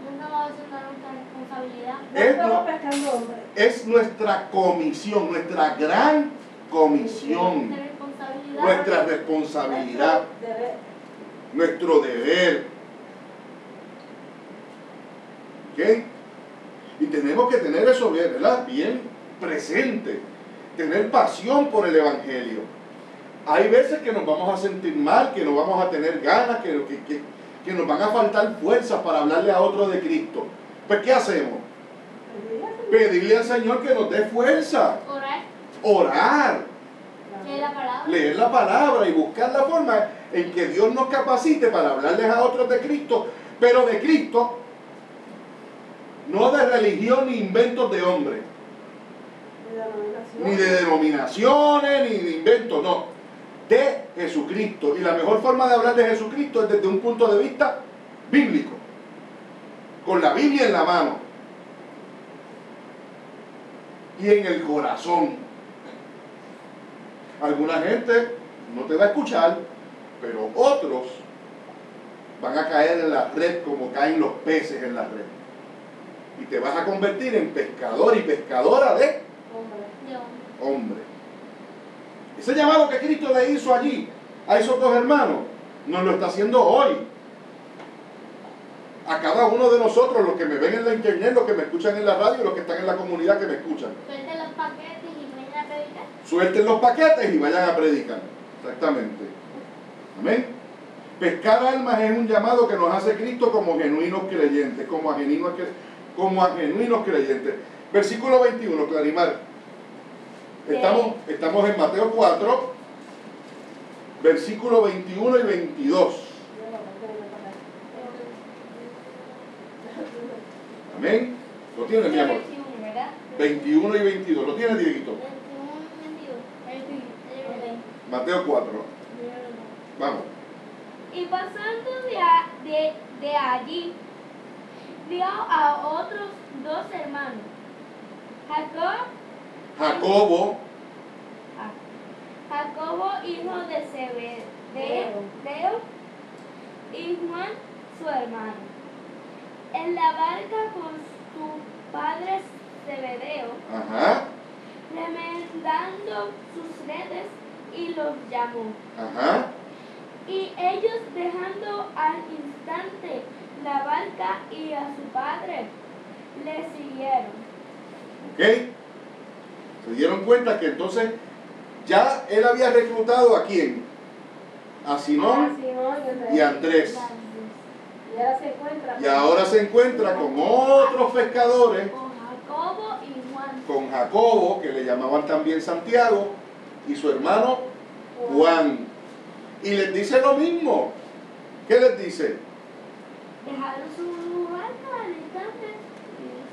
No estamos haciendo nuestra responsabilidad. No estamos pescando hombres. Es nuestra comisión, nuestra gran comisión, Nuestra responsabilidad. nuestra responsabilidad, Deber. nuestro deber. ¿Ok? Y tenemos que tener eso bien, ¿verdad? Bien presente, tener pasión por el Evangelio. Hay veces que nos vamos a sentir mal, que no vamos a tener ganas, que nos van a faltar fuerzas para hablarle a otro de Cristo. Pues ¿qué hacemos? Pedirle al Señor que nos dé fuerza. Orar. Orar, Leer la palabra. leer la palabra y buscar la forma en que Dios nos capacite para hablarles a otros de Cristo, pero de Cristo, no de religión ni inventos de hombres, ni de denominaciones, ni de inventos, no, de Jesucristo. Y la mejor forma de hablar de Jesucristo es desde un punto de vista bíblico, con la Biblia en la mano y en el corazón. Alguna gente no te va a escuchar, pero otros van a caer en la red como caen los peces en la red. Y te vas a convertir en pescador y pescadora de hombre. Ese llamado que Cristo le hizo allí a esos dos hermanos, nos lo está haciendo hoy. A cada uno de nosotros, los que me ven en la internet, los que me escuchan en la radio, los que están en la comunidad que me escuchan. Suelten los paquetes y vayan a predicar. Suelten los paquetes y vayan a predicar. Exactamente. Amén. Pescar almas es un llamado que nos hace Cristo como genuinos creyentes, como a genuinos creyentes. Versículo 21, Clarimar. Estamos en Mateo 4, versículo 21 y 22. Amén. ¿Lo tienes, mi amor? 21, ¿verdad? 21 y 22. ¿Lo tienes, Dieguito? 21, 22. Mateo 4. Vamos. Y pasando de allí, vio a otros dos hermanos, Jacobo, hijo de Zebedeo, y Juan, su hermano, en la barca con su padre Zebedeo, Ajá. remendando sus redes, y los llamó. Ajá. Y ellos, dejando al instante la barca y a su padre, le siguieron. ¿Ok? Se dieron cuenta que entonces ya él había reclutado ¿a quién? A Simón y a Andrés. Y ahora se encuentra con otros pescadores, Con Jacobo y Juan. con Jacobo, que le llamaban también Santiago, y su hermano Juan. Y les dice lo mismo. ¿Qué les dice? Dejaron su barca al instante.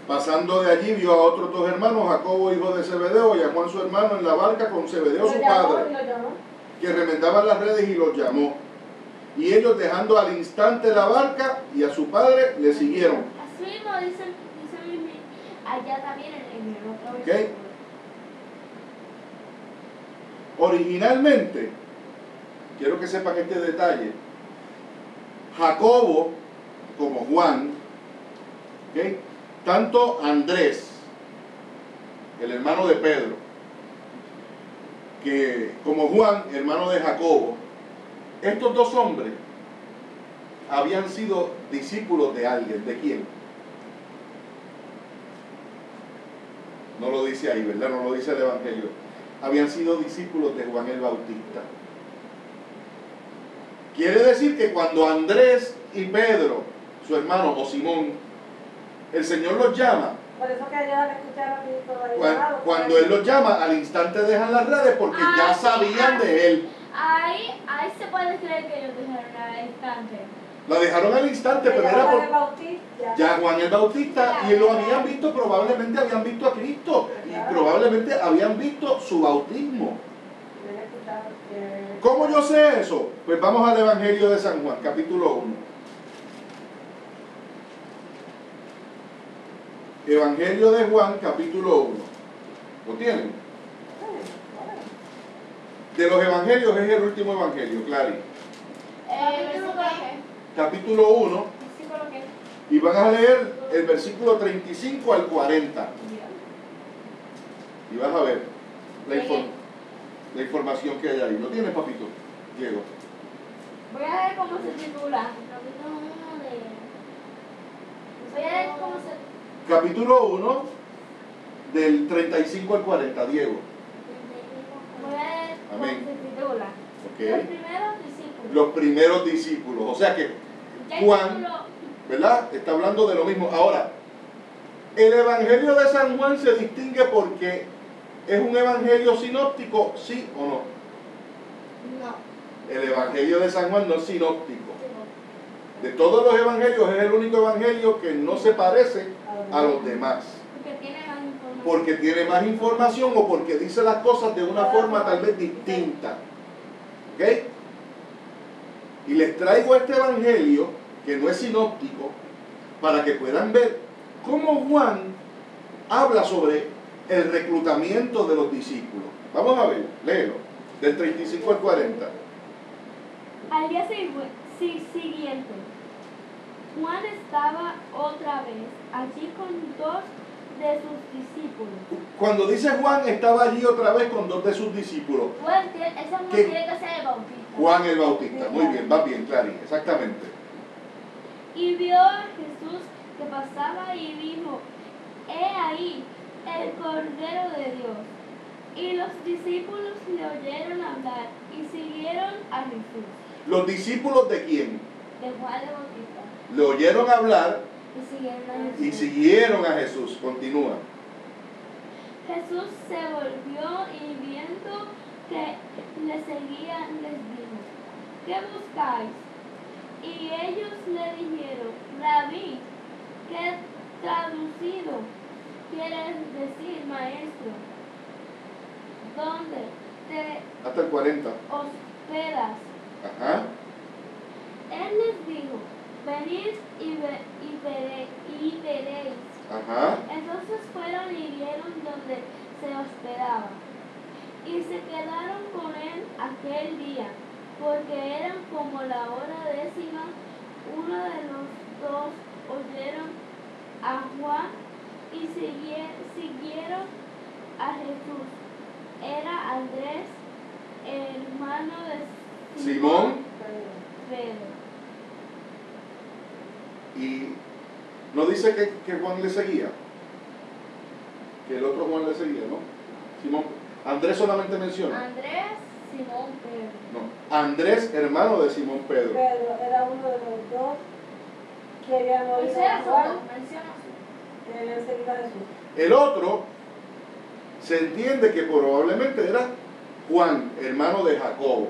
Pasando de allí vio a otros dos hermanos, Jacobo hijo de Zebedeo y a Juan su hermano en la barca con Zebedeo su padre, que remendaban las redes y los llamó. Y ellos, dejando al instante la barca y a su padre, le siguieron. Así mismo dice allá también en el otro Ok. versículo. Originalmente, quiero que sepan este detalle, Jacobo como Juan, ¿ok? Tanto Andrés, el hermano de Pedro, que como Juan, hermano de Jacobo, estos dos hombres habían sido discípulos de alguien. ¿De quién? No lo dice ahí, ¿verdad? No lo dice el Evangelio. Habían sido discípulos de Juan el Bautista. Quiere decir que cuando Andrés y Pedro, su hermano, o Simón, el Señor los llama, Por eso que ellos al escuchar a Cristo lo llamaron. cuando Él los llama, al instante dejan las redes porque ya sabían de Él. Ahí se puede creer que ellos dejaron al instante. La dejaron al instante, pero era Juan el por Bautista. ya Juan el Bautista, y lo habían visto, probablemente habían visto a Cristo, y probablemente habían visto su bautismo. ¿Cómo yo sé eso? Pues vamos al Evangelio de San Juan, capítulo 1. Evangelio de Juan, capítulo 1. ¿Lo tienen? De los evangelios es el último evangelio, Clary. ¿Versículo qué? Capítulo 1, ¿Versículo qué? y van a leer el versículo 35 al 40. Y vas a ver la información que hay ahí. ¿Lo tienes, papito? Diego. Voy a ver cómo se titula. Voy a ver cómo se... Capítulo 1, del 35 al 40, Diego. Voy a ver cómo Amén. se titula. Ok. Los primeros discípulos. Los primeros discípulos. O sea que Ya el Juan, título- ¿verdad? Está hablando de lo mismo. Ahora, el Evangelio de San Juan se distingue porque es un evangelio sinóptico, ¿sí o no? No. El Evangelio de San Juan no es sinóptico. De todos los evangelios es el único evangelio que no se parece a los demás. Porque tiene más información. Porque tiene más información o porque dice las cosas de una forma tal vez distinta. ¿Ok? Y les traigo este evangelio, que no es sinóptico, para que puedan ver cómo Juan habla sobre el reclutamiento de los discípulos. Vamos a ver, léelo, del 35 al 40. Al día siguiente, Juan estaba otra vez allí con dos de sus discípulos. Cuando dice Juan, estaba allí otra vez con dos de sus discípulos. Juan, ese Juan ¿Qué? tiene que ser el bautista. Juan el Bautista, muy bien, va bien, Clary, exactamente. Y vio a Jesús que pasaba y dijo: He ahí el Cordero de Dios. Y los discípulos le oyeron hablar y siguieron a Jesús. ¿Los discípulos de quién? De Juan el Bautista. Le oyeron hablar Y siguieron a Jesús. y siguieron a Jesús. Continúa. Jesús se volvió y viendo que le seguían les dijo: ¿Qué buscáis? Y ellos le dijeron: Rabí, que traducido quiere decir maestro, ¿dónde te Hasta el 40. hospedas? Ajá. Él les dijo: Venid y veréis. Ajá. Entonces fueron y vieron donde se hospedaba, y se quedaron con él aquel día, porque eran como la hora 10. Uno de los dos oyeron a Juan y siguieron a Jesús. Era Andrés, hermano de Simón. Pedro. Y no dice que Juan le seguía. Que el otro Juan le seguía, ¿no? Simón. Andrés solamente menciona. Andrés, Simón, Pedro. No. Andrés, hermano de Simón Pedro. Pedro era uno de los dos que habían oído Menciona a su Juan, voz, menciona su que habían seguido a Jesús. El otro se entiende que probablemente era Juan, hermano de Jacobo.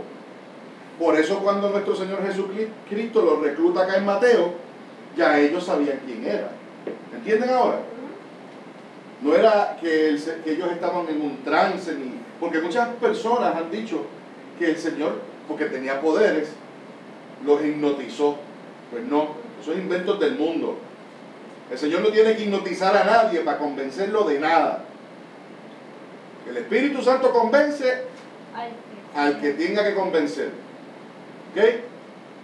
Por eso cuando nuestro Señor Jesucristo los recluta acá en Mateo, ya ellos sabían quién era. ¿Entienden ahora? No era que ellos estaban en un trance, porque muchas personas han dicho que el Señor, porque tenía poderes, los hipnotizó. Pues no, son inventos del mundo. El Señor no tiene que hipnotizar a nadie para convencerlo de nada. El Espíritu Santo convence al que tenga que convencer. ¿Ok?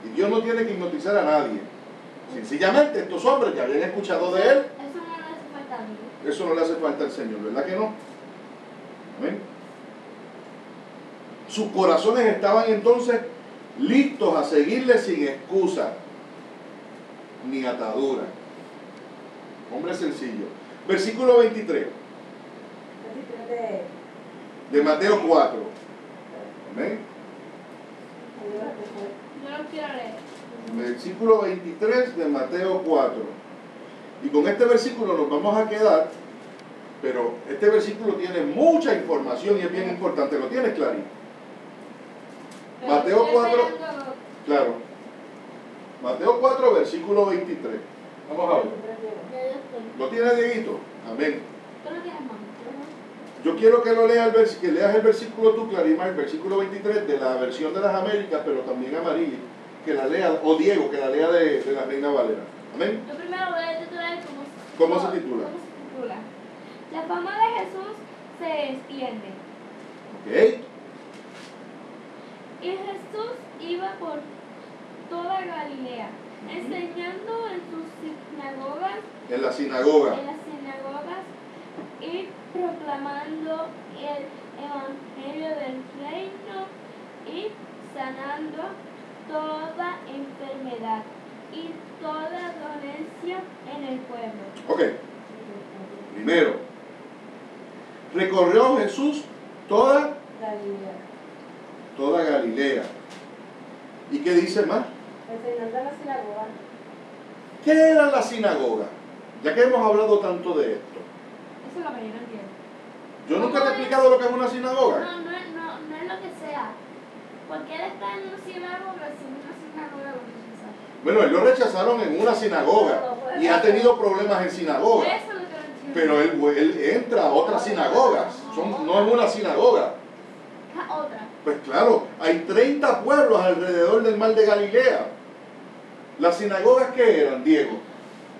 Y Dios no tiene que hipnotizar a nadie. Sencillamente estos hombres ya habían escuchado de Él. Eso no le hace falta a mí. Eso no le hace falta al Señor, ¿verdad que no? Amén. Sus corazones estaban entonces listos a seguirle sin excusa ni atadura. Hombre sencillo. Versículo 23 de Mateo 4. Amén. Yo no quiero leer. Versículo 23 de Mateo 4. Y con este versículo nos vamos a quedar, pero este versículo tiene mucha información y es bien importante. ¿Lo tienes, Clarín? Mateo 4, claro. Mateo 4, versículo 23. Vamos a ver. ¿Lo tiene, Dieguito? Amén. ¿Tú no tienes mano? Yo quiero que lo leas que leas el versículo tú, Clarima, el versículo 23 de la versión de las Américas, pero también amarilla, que la lea, o Diego, que la lea de la Reina Valera. Amén. Yo primero voy a titular ¿Cómo se titula? ¿Cómo se titula? La fama de Jesús se extiende. Ok. Y Jesús iba por toda Galilea, enseñando en sus sinagogas, En la sinagoga. y proclamando el evangelio del reino y sanando toda enfermedad y toda dolencia en el pueblo. Ok. Primero, recorrió Jesús toda Galilea. ¿Y qué dice más? Enseñando en la sinagoga. ¿Qué era la sinagoga? Ya que hemos hablado tanto de esto. Eso es lo que yo no entiendo. Yo nunca te he explicado lo que es una sinagoga. No es lo que sea. Porque él está en una sinagoga, si en una sinagoga lo rechazaron. Bueno, él lo rechazaron en una sinagoga y ha tenido problemas en sinagoga. Eso es lo que no entiendo. Pero él entra a otras sinagogas. No es una sinagoga. Ah, otra. Pues claro, hay 30 pueblos alrededor del mar de Galilea. ¿Las sinagogas qué eran, Diego?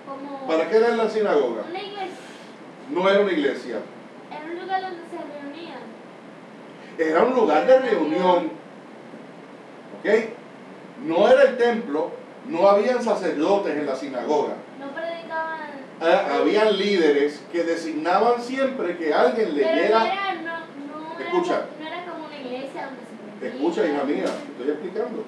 Como ¿Para qué eran las sinagogas? una iglesia. No era una iglesia. Era un lugar donde se reunían. Era un lugar de reunión. ¿Ok? No era el templo, no habían sacerdotes en la sinagoga. No predicaban. Habían líderes que designaban siempre que alguien Pero leyera. no Escucha. no era como una iglesia donde se predica. Escucha, hija mía, te estoy explicando.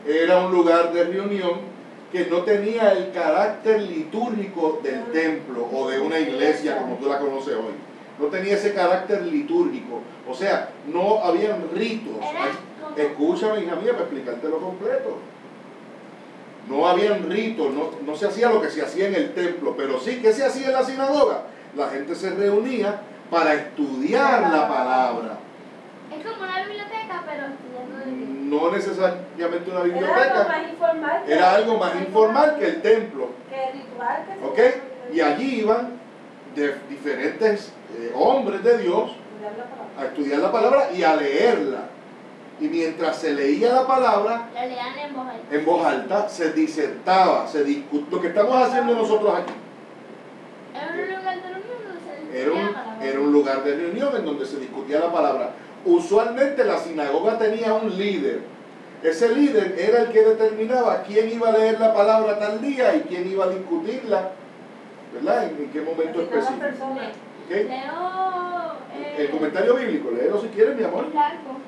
Era un lugar de reunión que no tenía el carácter litúrgico del templo o de una iglesia como tú la conoces hoy. No tenía ese carácter litúrgico. O sea, no habían ritos. Escúchame, hija mía, para explicártelo completo. No habían ritos, no se hacía lo que se hacía en el templo, pero sí, ¿qué se hacía en la sinagoga? La gente se reunía para estudiar la palabra. Es como una biblioteca, pero estudiando de qué. No necesariamente una Era algo biblioteca. más informal. Era algo más informal que el templo. Que el ritual que se ¿Ok? Y allí iban de diferentes hombres de Dios a estudiar la palabra y a leerla. Y mientras se leía la palabra, La leían en voz alta. en voz alta, se disertaba, se discutía. Lo que estamos haciendo nosotros aquí. Era un lugar de reunión donde se Era discutía la palabra. era un lugar de reunión en donde se discutía la palabra. Usualmente la sinagoga tenía un líder. Ese líder era el que determinaba quién iba a leer la palabra tal día y quién iba a discutirla, ¿verdad? ¿En qué momento específico? ¿Ok? Leo El comentario bíblico, léelo si quieres, mi amor, largo.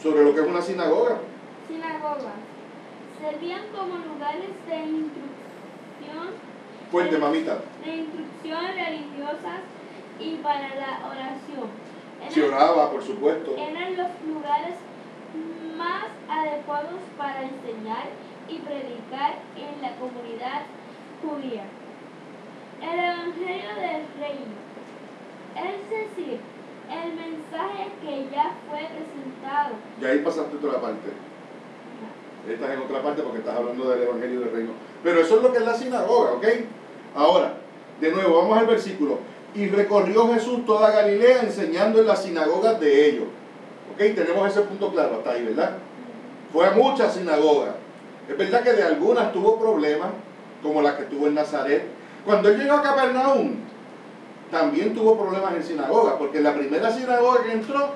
sobre lo que es una sinagoga. Sinagogas servían como lugares de instrucción. Fuerte, mamita. De instrucción religiosas y para la oración. Se oraba, por supuesto. Eran los lugares más adecuados para enseñar y predicar en la comunidad judía el evangelio del reino, es decir, el mensaje que ya fue presentado. Y ahí pasaste otra parte. Estás en otra parte porque estás hablando del evangelio del reino. Pero eso es lo que es la sinagoga, ¿ok? Ahora, de nuevo, vamos al versículo. Y recorrió Jesús toda Galilea enseñando en las sinagogas de ellos. ¿Ok? Tenemos ese punto claro hasta ahí, ¿verdad? Fue a muchas sinagogas. Es verdad que de algunas tuvo problemas, como la que tuvo en Nazaret. Cuando él llegó a Capernaum, también tuvo problemas en sinagogas, porque en la primera sinagoga que entró,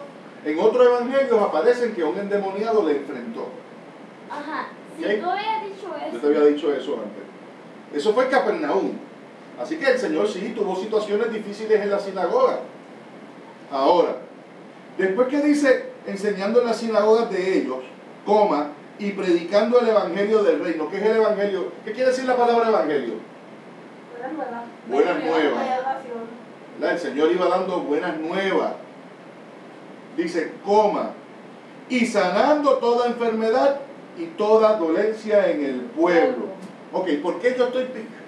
en otros evangelios aparecen que un endemoniado le enfrentó. Ajá, si ¿Ok? tú habías dicho Yo eso. te había dicho eso antes. Eso fue en Capernaum. Así que el Señor sí tuvo situaciones difíciles en la sinagoga. Ahora, después que dice, enseñando en las sinagogas de ellos, coma, y predicando el evangelio del reino. ¿Qué es el evangelio? ¿Qué quiere decir la palabra evangelio? Buenas nuevas. Buenas nuevas. Salvación. ¿Verdad? El Señor iba dando buenas nuevas. Dice, coma, y sanando toda enfermedad y toda dolencia en el pueblo. Ok, ¿por qué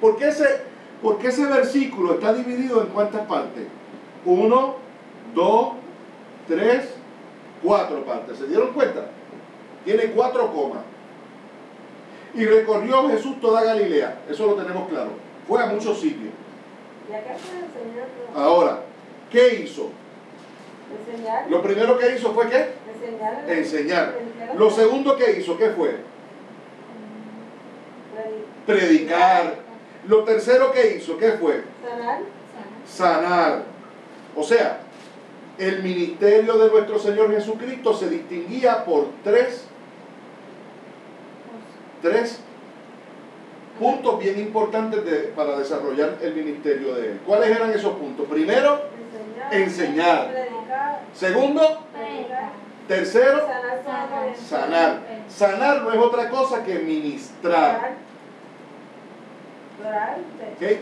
por qué ese versículo está dividido en cuántas partes? 1, 2, 3, 4 partes. ¿Se dieron cuenta? Tiene 4 comas. Y recorrió Jesús toda Galilea. Eso lo tenemos claro. Fue a muchos sitios. ¿Y acá fue enseñar? Ahora, ¿qué hizo? Enseñar. Lo primero que hizo fue ¿qué? Enseñar. Enseñar. Lo segundo que hizo, ¿qué fue? Predicar. Lo tercero que hizo, ¿qué fue? Sanar. Sanar. O sea, el ministerio de nuestro Señor Jesucristo se distinguía por tres puntos bien importantes para desarrollar el ministerio de Él. ¿Cuáles eran esos puntos? Primero, enseñar. Predicar. Segundo, Predicar. tercero, Sanar. sanar. Sanar no es otra cosa que ministrar. Orar. ¿Ok?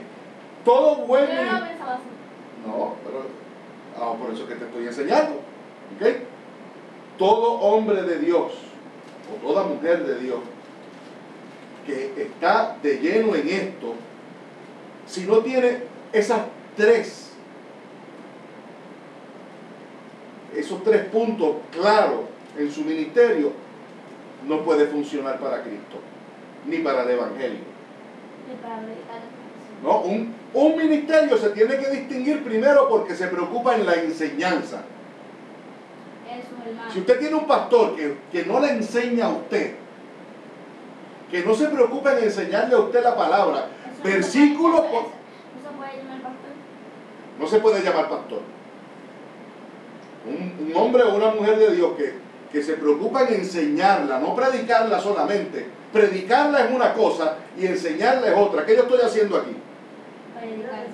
Todo buen Yo no ministerio. pensaba así. No, pero por eso es que te estoy enseñando. ¿Ok? Todo hombre de Dios o toda mujer de Dios que está de lleno en esto, si no tiene esos tres puntos claros en su ministerio, no puede funcionar para Cristo, ni para el Evangelio. Y para predicar. ¿No? Un ministerio se tiene que distinguir primero porque se preocupa en la enseñanza. Eso, hermano. Si usted tiene un pastor que no le enseña a usted, que no se preocupa en enseñarle a usted la palabra, Eso versículo no por... se puede llamar pastor. No se puede llamar pastor. Un hombre o una mujer de Dios que se preocupa en enseñarla, no predicarla solamente. Predicarla es una cosa y enseñarla es otra. ¿Qué yo estoy haciendo aquí? Predicar.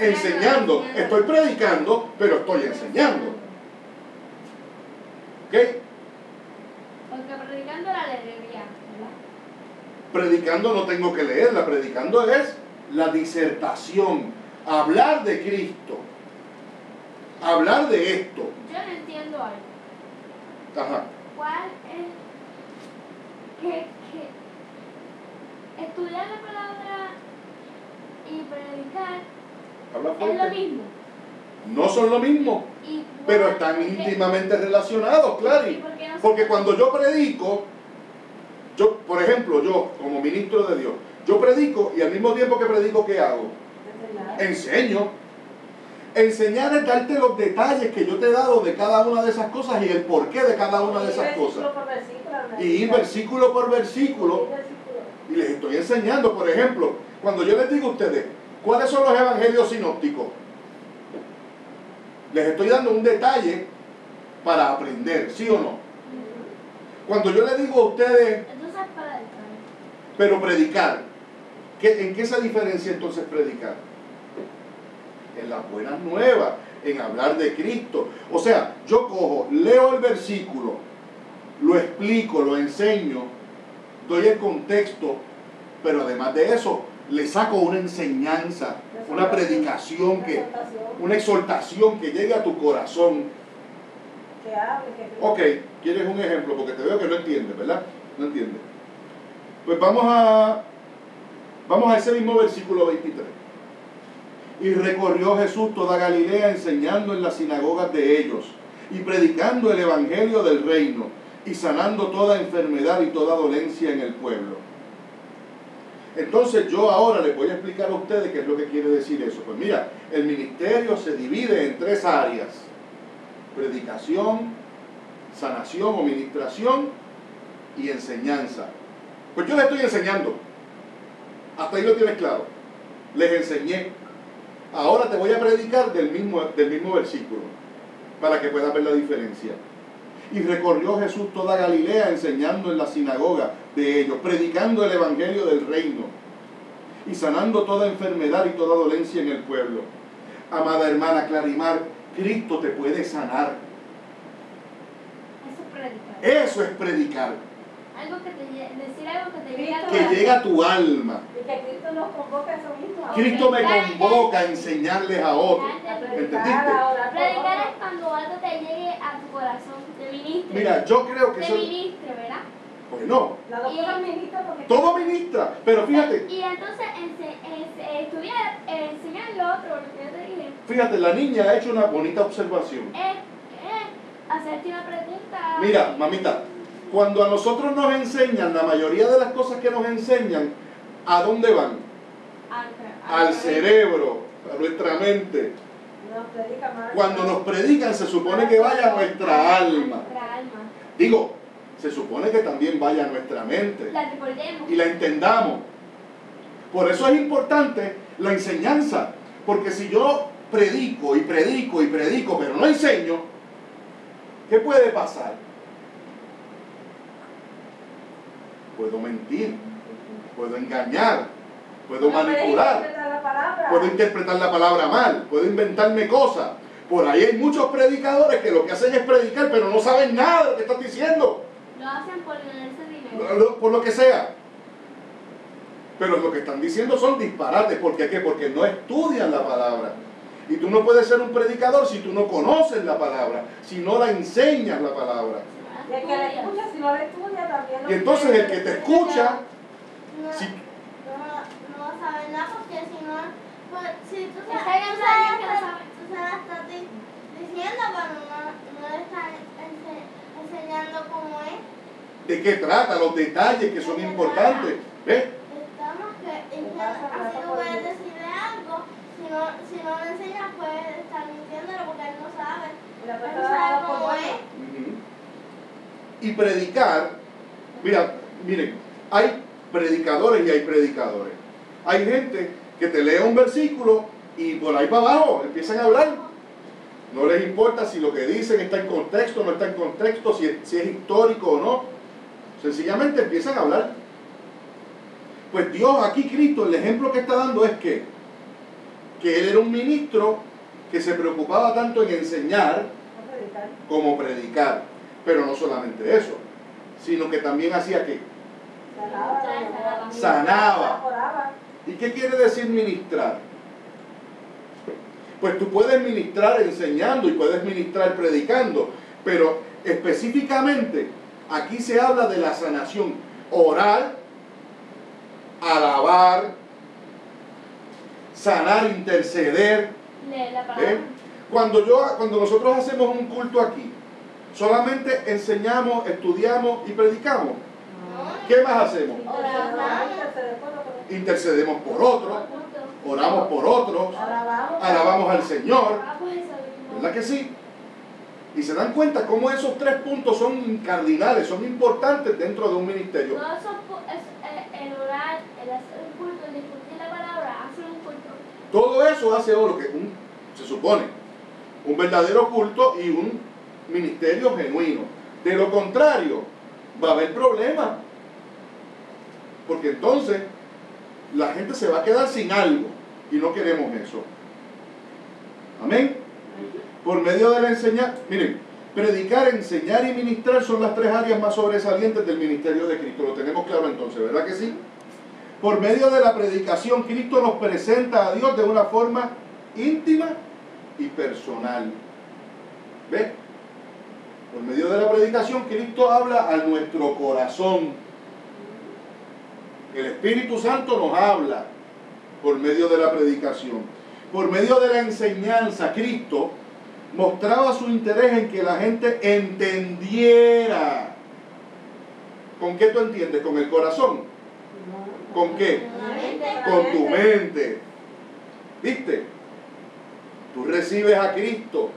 Enseñando. Estoy predicando, pero estoy enseñando. ¿Ok? Porque predicando la alegría, ¿verdad? Predicando no tengo que leerla, predicando es la disertación, hablar de Cristo, hablar de esto. Yo no entiendo algo. Ajá. ¿Cuál es que estudiar la palabra y predicar Habla es lo fuerte. mismo? No son lo mismo, Y pero cuál- están ¿por qué? íntimamente relacionados, claro. ¿Y por qué no se Porque puede? cuando yo predico, por ejemplo, yo como ministro de Dios, yo predico y al mismo tiempo que predico, ¿qué hago? Enseño. Enseñar es darte los detalles que yo te he dado de cada una de esas cosas y el porqué de cada una de esas cosas. Y ir versículo por versículo y les estoy enseñando. Por ejemplo, cuando yo les digo a ustedes, ¿cuáles son los evangelios sinópticos? Les estoy dando un detalle para aprender, ¿sí o no? Cuando yo les digo a ustedes, Entonces para editar. pero predicar, ¿en qué se diferencia entonces predicar? En las buenas nuevas, en hablar de Cristo. O sea, yo cojo, leo el versículo, lo explico, lo enseño, doy el contexto, pero además de eso, le saco una enseñanza, una predicación, una exhortación que llegue a tu corazón. Que hable, que Ok, ¿quieres un ejemplo? Porque te veo que no entiendes, ¿verdad? No entiendes. Pues vamos a ese mismo versículo 23. Y recorrió Jesús toda Galilea enseñando en las sinagogas de ellos y predicando el evangelio del reino y sanando toda enfermedad y toda dolencia en el pueblo. Entonces yo ahora les voy a explicar a ustedes qué es lo que quiere decir eso. Pues mira, el ministerio se divide en 3 áreas: predicación, sanación o ministración y enseñanza. Pues yo les estoy enseñando. Hasta ahí lo tienes claro. Les enseñé. Ahora te voy a predicar del mismo versículo, para que puedas ver la diferencia. Y recorrió Jesús toda Galilea enseñando en la sinagoga de ellos, predicando el evangelio del reino y sanando toda enfermedad y toda dolencia en el pueblo. Amada hermana Clarimar, Cristo te puede sanar. Eso es predicar. Eso es predicar, Decir algo que te llegue a tu que alma. llega a tu alma. Y que Cristo nos convoca a eso mismo. Cristo me convoca a enseñarles a otros. A ¿Entendiste? predicar, a orar por Predicar es otros. cuando algo te llegue a tu corazón, te ministre. Mira, yo creo que te eso... ministre, ¿verdad? Pues no, La doctora ministra porque... todo ministra, pero fíjate, Y entonces estudiar, enseñar lo otro, lo que yo te dije, fíjate, la niña ha hecho una bonita observación. es hacerte una pregunta. Mira, mamita, cuando a nosotros nos enseñan, la mayoría de las cosas que nos enseñan, ¿a dónde van? Al cerebro, a nuestra mente. Nos predica más. Cuando nos predican, se supone que vaya a nuestra alma. Nuestra alma. Digo, se supone que también vaya a nuestra mente La recordemos. y la entendamos. Por eso es importante la enseñanza, porque si yo predico y predico y predico, pero no enseño, ¿qué puede pasar? Puedo mentir, puedo engañar, puedo manipular, puedo interpretar la palabra mal, puedo inventarme cosas. Por ahí hay muchos predicadores que lo que hacen es predicar, pero no saben nada de lo que están diciendo, Lo hacen por ganarse dinero. por lo que sea. Pero lo que están diciendo son disparates. ¿Por qué? Porque no estudian la palabra. Y tú no puedes ser un predicador si tú no conoces la palabra, si no la enseñas la palabra. Y el que le escucha, si no le estudia, también lo Y entonces el que te escucha, No, si, no va a saber nada porque si no, pues, si tú Está sabes, bien, tú está bien sabes, que lo sabe. tú se la estás diciendo, pero no le estás enseñando cómo es. ¿de qué trata? Los detalles que son importantes. ¿Ves? Estamos que así no puedes decirle algo, si no le enseñas puedes estar mintiéndole porque él no sabe. La Él no persona sabe da por cómo bueno. es. Ujú. Y predicar, miren, hay predicadores y hay predicadores. Hay gente que te lee un versículo y por ahí para abajo empiezan a hablar. No les importa si lo que dicen está en contexto o no está en contexto, si es histórico o no. Sencillamente empiezan a hablar. Pues Dios, aquí Cristo, el ejemplo que está dando es que Él era un ministro que se preocupaba tanto en enseñar A predicar. como predicar. Pero no solamente eso, sino que también hacía ¿qué? Sanaba. Oraba. ¿Y qué quiere decir ministrar? Pues tú puedes ministrar enseñando y puedes ministrar predicando, pero específicamente aquí se habla de la sanación oral, alabar, sanar, interceder. Lee la palabra. ¿Eh? Cuando nosotros hacemos un culto aquí, solamente enseñamos, estudiamos y predicamos. ¿Qué más hacemos? Intercedemos por otros, oramos por otros, alabamos al Señor, Ah, pues eso mismo. ¿verdad que sí? Y se dan cuenta cómo esos tres puntos son cardinales, son importantes dentro de un ministerio. Todo eso el orar, el hacer un culto, el discutir la palabra, hacer un culto. Todo eso hace lo que se supone, un verdadero culto y un ministerio genuino. De lo contrario, va a haber problemas. Porque entonces la gente se va a quedar sin algo y no queremos eso. Amén. Por medio de la enseñanza, miren, predicar, enseñar y ministrar son las tres áreas más sobresalientes del ministerio de Cristo. Lo tenemos claro entonces, ¿verdad que sí? Por medio de la predicación, Cristo nos presenta a Dios de una forma íntima y personal. ¿Ves? Por medio de la predicación, Cristo habla a nuestro corazón. El Espíritu Santo nos habla por medio de la predicación. Por medio de la enseñanza, Cristo mostraba su interés en que la gente entendiera. ¿Con qué tú entiendes? ¿Con el corazón? ¿Con qué? Con tu mente. ¿Viste? Tú recibes a Cristo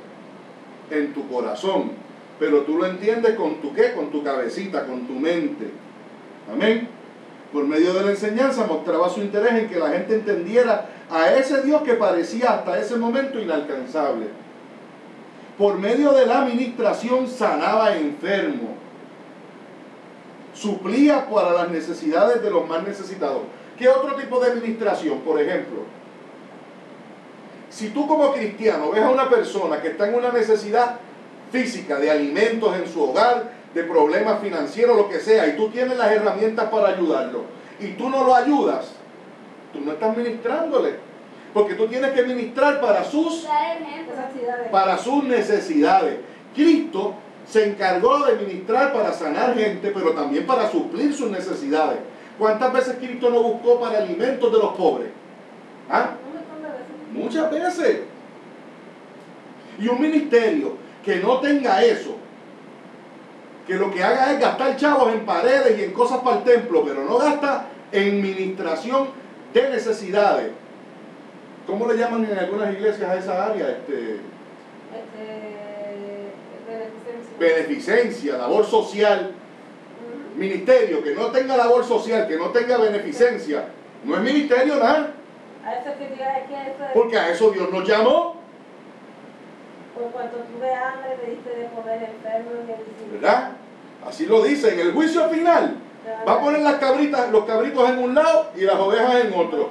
en tu corazón pero tú lo entiendes con tu ¿qué? Con tu cabecita, con tu mente. Amén. Por medio de la enseñanza mostraba su interés en que la gente entendiera a ese Dios que parecía hasta ese momento inalcanzable. Por medio de la administración sanaba enfermos, suplía para las necesidades de los más necesitados. ¿Qué otro tipo de administración? Por ejemplo, si tú como cristiano ves a una persona que está en una necesidad física de alimentos en su hogar, de problemas financieros, lo que sea, y tú tienes las herramientas para ayudarlo, y tú no lo ayudas, tú no estás ministrándole, porque tú tienes que ministrar para sus necesidades. Cristo se encargó de ministrar para sanar gente, pero también para suplir sus necesidades. ¿Cuántas veces Cristo no buscó para alimentos de los pobres? ¿Ah? Muchas veces. Y un ministerio que no tenga eso, que lo que haga es gastar chavos en paredes y en cosas para el templo, pero no gasta en ministración de necesidades. ¿Cómo le llaman en algunas iglesias a esa área? Beneficencia, labor social. Ministerio que no tenga labor social, que no tenga beneficencia, no es ministerio nada. Porque a eso Dios nos llamó. Por cuanto tuve hambre, me diste de comer enfermo y medicina. ¿Verdad? Así lo dice. En el juicio final va a poner los cabritos en un lado y las ovejas en otro.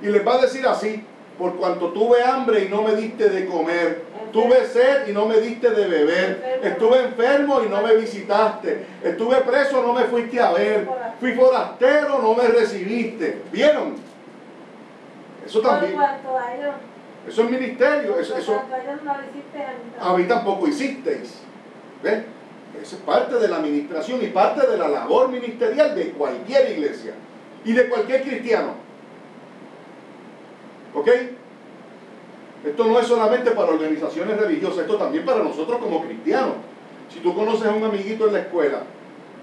Y les va a decir así: por cuanto tuve hambre y no me diste de comer, tuve sed y no me diste de beber, estuve enfermo y no me visitaste, estuve preso, no me fuiste a ver, fui forastero, no me recibiste. ¿Vieron? Eso también. Eso es ministerio. Eso a mí tampoco hicisteis. ¿Ves? Eso es parte de la administración y parte de la labor ministerial de cualquier iglesia y de cualquier cristiano. ¿Ok? Esto no es solamente para organizaciones religiosas, esto también para nosotros como cristianos. Si tú conoces a un amiguito en la escuela,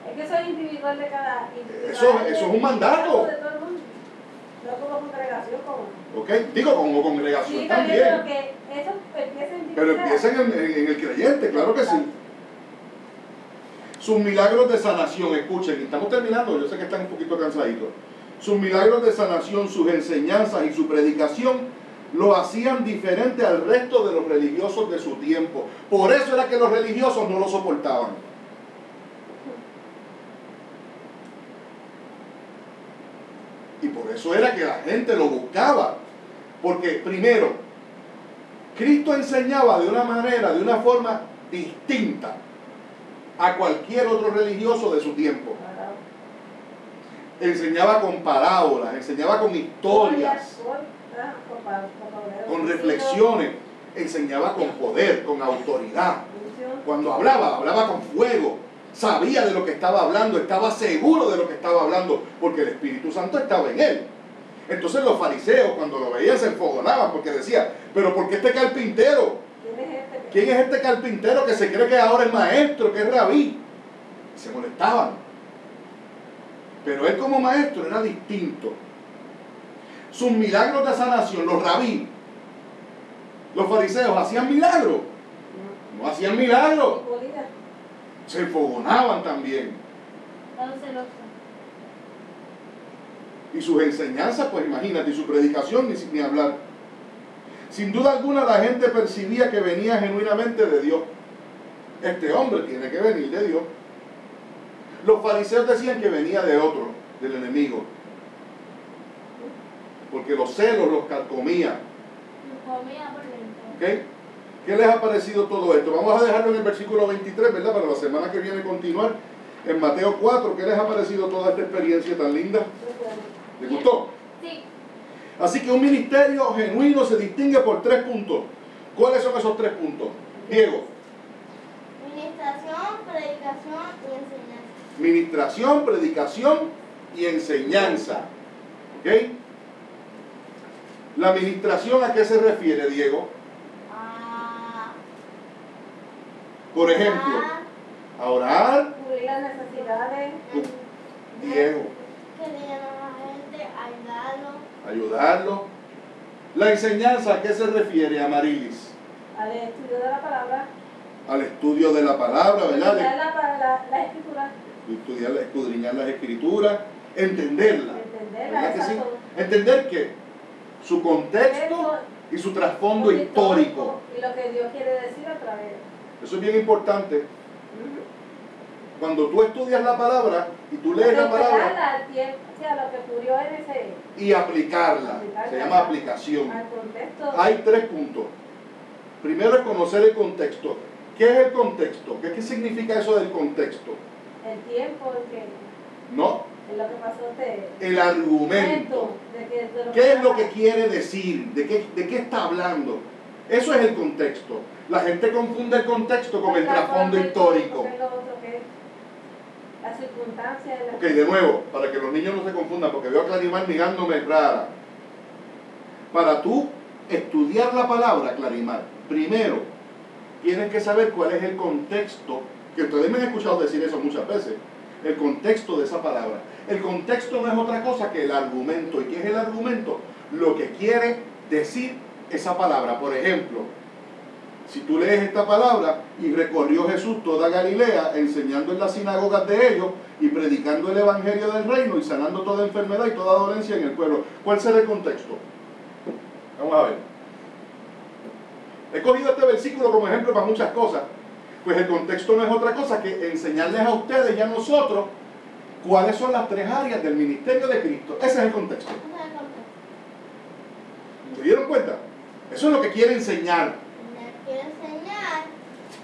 es que eso es individual de cada eso es un mandato. No como congregación, como. ¿Ok? Digo, como congregación Sí, también. pero que eso empieza en Pero empieza en el creyente, claro que sí. Sus milagros de sanación, escuchen, y estamos terminando, yo sé que están un poquito cansaditos. Sus milagros de sanación, sus enseñanzas y su predicación lo hacían diferente al resto de los religiosos de su tiempo. Por eso era que los religiosos no lo soportaban. Y por eso era que la gente lo buscaba. Porque primero, Cristo enseñaba de una manera, de una forma distinta a cualquier otro religioso de su tiempo. Enseñaba con parábolas, enseñaba con historias, con reflexiones, enseñaba con poder, con autoridad. Cuando hablaba con fuego, sabía de lo que estaba hablando, estaba seguro de lo que estaba hablando, porque el Espíritu Santo estaba en él. Entonces los fariseos, cuando lo veían, se enfogonaban, porque decían: pero ¿por qué este carpintero? ¿Quién es este carpintero que se cree que ahora es maestro, que es rabí? Y se molestaban. Pero él como maestro era distinto. Sus milagros de sanación, los rabí, los fariseos, ¿hacían milagros? No hacían milagros. Se enfogonaban también. Y sus enseñanzas, pues imagínate, y su predicación, ni hablar. Sin duda alguna la gente percibía que venía genuinamente de Dios. Este hombre tiene que venir de Dios. Los fariseos decían que venía de otro, del enemigo. Porque los celos los carcomían. ¿Ok? ¿Qué les ha parecido todo esto? Vamos a dejarlo en el versículo 23, ¿verdad? Para la semana que viene continuar. En Mateo 4, ¿qué les ha parecido toda esta experiencia tan linda? ¿Les gustó? Sí. Así que un ministerio genuino se distingue por 3 puntos. ¿Cuáles son esos 3 puntos? Diego. Administración, predicación y enseñanza. Ministración, predicación y enseñanza. ¿Ok? ¿La administración a qué se refiere, Diego? Por ejemplo, a orar. Cubrir las necesidades. Diego. Que le llaman a la gente, Ayudarlo. La enseñanza, ¿a qué se refiere, Amarilis? Al estudio de la palabra. al estudio de la palabra, ¿verdad? Estudiar la escritura. Estudiar, escudriñar las escrituras, entenderla. Entenderla, ¿Verdad que sí? exacto. Entender que su contexto y su trasfondo histórico. Y lo que Dios quiere decir a través. Eso es bien importante. Cuando tú estudias la palabra y tú lees la palabra Al tiempo, o sea, lo que ocurrió en ese. y aplicarla, se llama aplicación. Al contexto. Hay 3 puntos. Primero es conocer el contexto. ¿Qué es el contexto? ¿Qué significa eso del contexto? El tiempo en que. No, En lo que pasó el argumento. ¿Qué es lo que quiere decir? ¿De qué está hablando? Eso es el contexto. La gente confunde el contexto con el trasfondo histórico. La circunstancia de la. Ok, de nuevo, para que los niños no se confundan, porque veo a Clarimar mirándome rara. Para tú estudiar la palabra, Clarimar, primero tienes que saber cuál es el contexto, que ustedes me han escuchado decir eso muchas veces, el contexto de esa palabra. El contexto no es otra cosa que el argumento. ¿Y qué es el argumento? Lo que quiere decir esa palabra. Por ejemplo, si tú lees esta palabra, y recorrió Jesús toda Galilea, enseñando en las sinagogas de ellos, y predicando el evangelio del reino, y sanando toda enfermedad y toda dolencia en el pueblo. ¿Cuál será el contexto? Vamos a ver. He cogido este versículo como ejemplo para muchas cosas. Pues el contexto no es otra cosa que enseñarles a ustedes y a nosotros cuáles son las 3 áreas del ministerio de Cristo. Ese es el contexto. ¿Se dieron cuenta? Eso es lo que quiere enseñar. Quiero enseñar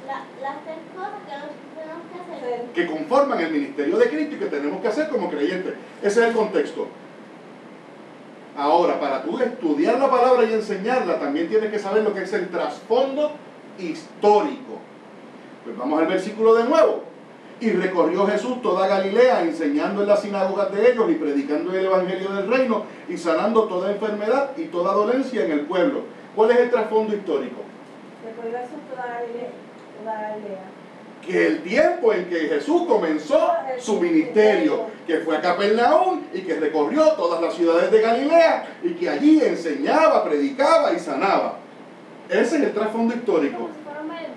las 3 cosas que tenemos que hacer. Que conforman el ministerio de Cristo y que tenemos que hacer como creyentes. Ese es el contexto. Ahora, para tú estudiar la palabra y enseñarla, también tienes que saber lo que es el trasfondo histórico. Pues vamos al versículo de nuevo. Y recorrió Jesús toda Galilea, enseñando en las sinagogas de ellos y predicando el evangelio del reino y sanando toda enfermedad y toda dolencia en el pueblo. ¿Cuál es el trasfondo histórico? Recorrió Jesús toda Galilea. Que el tiempo en que Jesús comenzó su ministerio, que fue a Capernaum y que recorrió todas las ciudades de Galilea y que allí enseñaba, predicaba y sanaba. Ese es el trasfondo histórico. Como si fuera un verbo.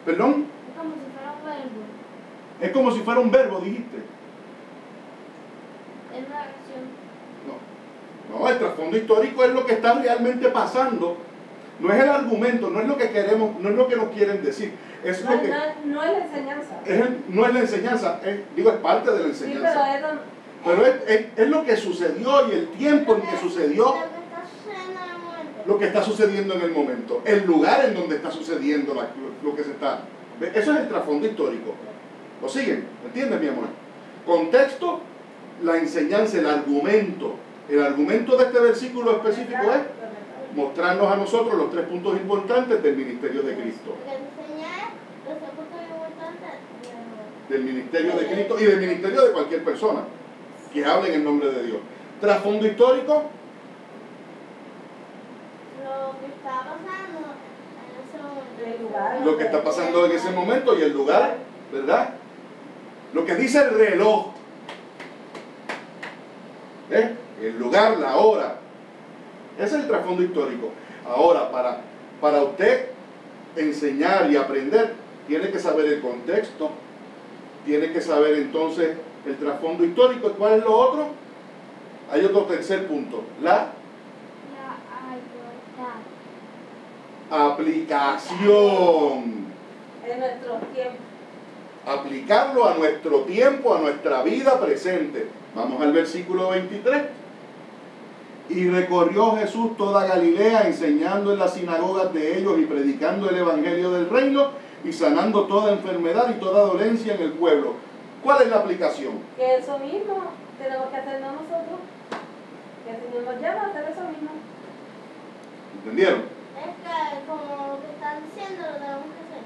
¿Perdón? Es como si fuera un verbo. Es como si fuera un verbo, dijiste. Es una acción. No, el trasfondo histórico es lo que está realmente pasando. No es el argumento, no es lo que queremos, no es lo que nos quieren decir. Es lo que, No es la enseñanza. no es la enseñanza, es parte de la Sí, enseñanza. pero Es lo que sucedió y el tiempo en que sucedió lo que está sucediendo en el momento. El lugar en donde está sucediendo lo que se está. Eso es el trasfondo histórico. ¿Lo siguen? ¿Entiendes, mi amor? Contexto, la enseñanza, el argumento. El argumento de este versículo específico es mostrarnos a nosotros los 3 puntos importantes del ministerio de Cristo. Enseñar los 3 puntos importantes Del ministerio de Cristo y del ministerio de cualquier persona que hable en el nombre de Dios. Trasfondo histórico, lo que está pasando en ese momento. El lugar. lo que está pasando en ese momento y el lugar, ¿verdad? Lo que dice el reloj. ¿Eh? El lugar, la hora. Ese es el trasfondo histórico. Ahora, para usted enseñar y aprender, tiene que saber el contexto, tiene que saber entonces el trasfondo histórico. ¿Cuál es lo otro? Hay otro tercer punto. La aplicación. En nuestros tiempos. Aplicarlo a nuestro tiempo, a nuestra vida presente. Vamos al versículo 23. Y recorrió Jesús toda Galilea, enseñando en las sinagogas de ellos y predicando el evangelio del reino y sanando toda enfermedad y toda dolencia en el pueblo. ¿Cuál es la aplicación? Que eso mismo tenemos que hacernos nosotros. Que el Señor nos llama a hacer eso mismo. ¿Entendieron? Es que como lo que están diciendo lo tenemos que hacer.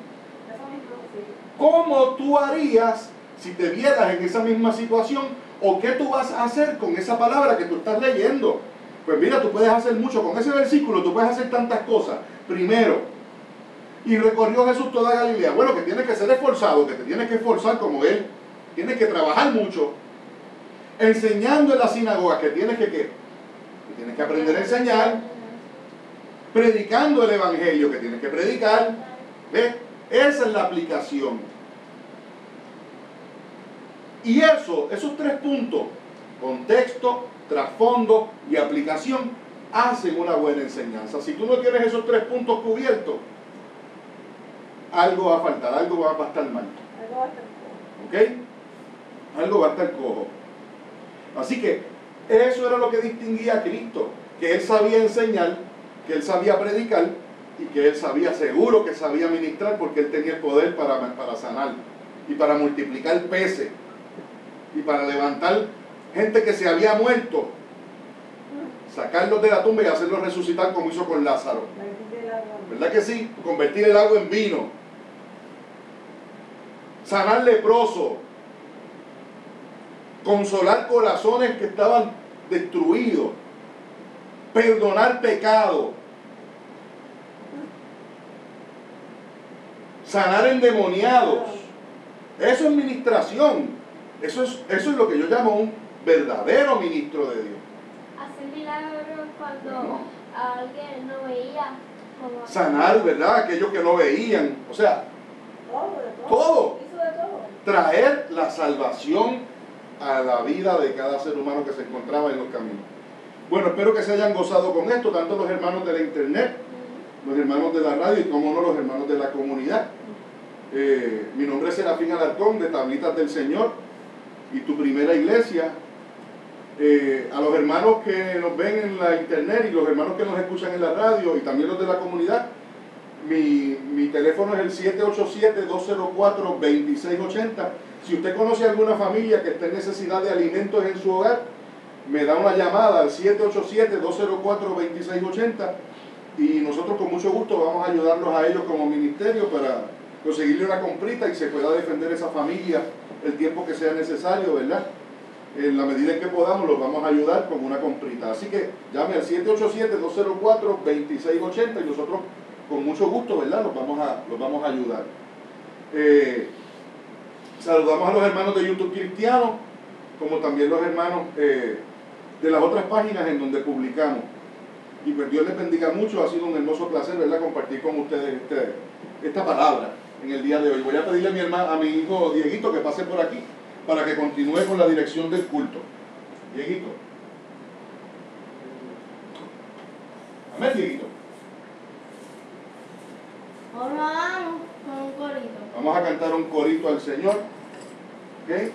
Eso mismo, sí. ¿Cómo tú harías si te vieras en esa misma situación? ¿O qué tú vas a hacer con esa palabra que tú estás leyendo? Pues mira, tú puedes hacer mucho. Con ese versículo tú puedes hacer tantas cosas. Primero, y recorrió Jesús toda Galilea. Bueno, que tienes que ser esforzado, que te tienes que esforzar como Él. Tienes que trabajar mucho. Enseñando en la sinagoga, que tienes que ¿qué? Que tienes que aprender a enseñar. Predicando el evangelio, que tienes que predicar. ¿Ves? Esa es la aplicación. Y esos 3 puntos, contexto, trasfondo y aplicación, hacen una buena enseñanza. Si tú no tienes esos 3 puntos cubiertos, algo va a faltar, algo va a estar mal. Algo va a estar cojo. ¿Ok? Algo va a estar cojo. Así que eso era lo que distinguía a Cristo, que Él sabía enseñar, que Él sabía predicar y que Él sabía, seguro que sabía ministrar, porque Él tenía el poder para sanar y para multiplicar peces y para levantar gente que se había muerto, sacarlos de la tumba y hacerlos resucitar como hizo con Lázaro. La que tiene el agua. ¿Verdad que sí? Convertir el agua en vino, sanar leprosos, consolar corazones que estaban destruidos, perdonar pecados, sanar endemoniados. Eso es ministración. Eso es lo que yo llamo un verdadero ministro de Dios. Hacer milagros cuando Bueno. alguien no veía. Como Sanar, ¿verdad? Aquellos que no veían. O sea, Todo, de todo. todo. Hizo de todo. Traer la salvación a la vida de cada ser humano que se encontraba en los caminos. Bueno, espero que se hayan gozado con esto, tanto los hermanos de la internet, los hermanos de la radio y como no los hermanos de la comunidad. Mi nombre es Serafín Alarcón, de Tablitas del Señor y Tu Primera Iglesia. A los hermanos que nos ven en la internet y los hermanos que nos escuchan en la radio y también los de la comunidad, mi teléfono es el 787-204-2680. Si usted conoce alguna familia que esté en necesidad de alimentos en su hogar, me da una llamada al 787-204-2680 y nosotros con mucho gusto vamos a ayudarlos a ellos como ministerio para conseguirle una comprita y se pueda defender esa familia el tiempo que sea necesario, ¿verdad? En la medida en que podamos los vamos a ayudar con una comprita. Así que llame al 787-204-2680 y nosotros con mucho gusto, ¿verdad? Los vamos a ayudar. Saludamos a los hermanos de YouTube Cristiano, como también los hermanos de las otras páginas en donde publicamos. Y pues Dios les bendiga mucho, ha sido un hermoso placer, ¿verdad?, compartir con ustedes esta palabra en el día de hoy. Voy a pedirle a mi hijo Dieguito que pase por aquí para que continúe con la dirección del culto. Dieguito. Amén, Dieguito. ahora vamos con un corito. Vamos a cantar un corito al Señor. ¿Ok?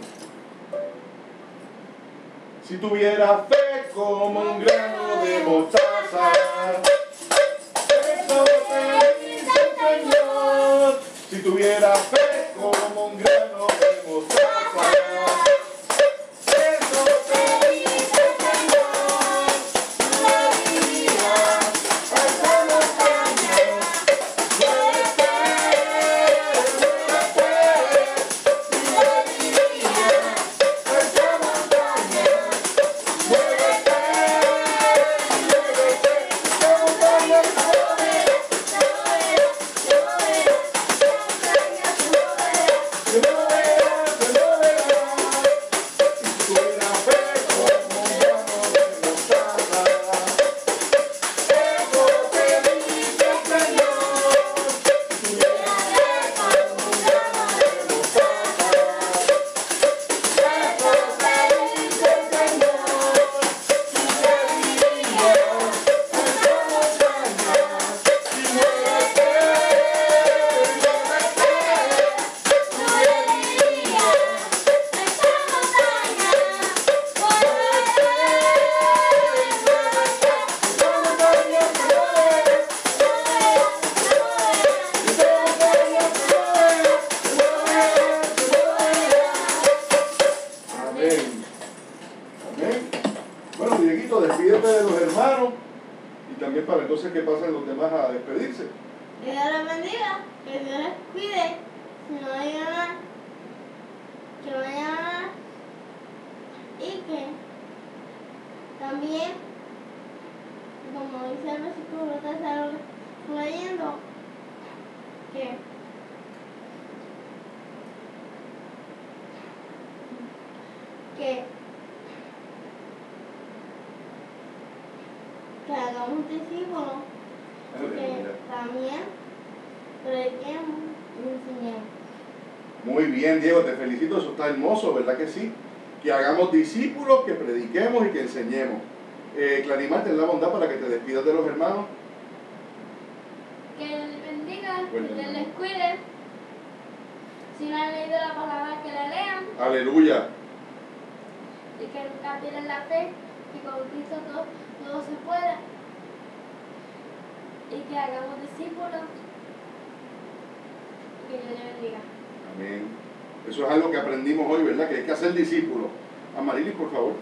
Si tuviera fe como un grano de mostaza, eso te dice el Señor. Si tuviera fe como un grano de mostaza, eso te dice el Señor. La vida a esta montaña, muévete, muévete. La vida a esta montaña, muévete, muévete. La montaña se moverá, se moverá, se moverá. Se moverá, se moverá. Si tuviera fe como un grano de mostaza, eso te dice el Señor. Si tuviera fe como un grano de mostaza, eso te dice el Señor. Y te diría a esta montaña, y muévete, Amén. Amén. Bueno, Dieguito, despídete de los hermanos y también para entonces que pasen los demás a despedirse. Que Dios les bendiga, que Dios les cuide, si no hay nada, que no haya nada, y que también, como dice el versículo 3, estoy leyendo, que hagamos discípulos, que también prediquemos Y enseñemos. Muy bien, Diego, te felicito, eso está hermoso, ¿verdad que sí? Que hagamos discípulos, que prediquemos y que enseñemos. Clarimar, ten la bondad para que te despidas de los hermanos. Que les bendiga, Bueno, que les cuide. Si no han leído la palabra, que la lean. Aleluya. Y que nunca pierdan la fe. Que con Cristo todo se puede. Y que hagamos discípulos. Y que Dios les bendiga. Amén. Eso es algo que aprendimos hoy, ¿verdad? Que hay que hacer discípulos. Amarilis, por favor.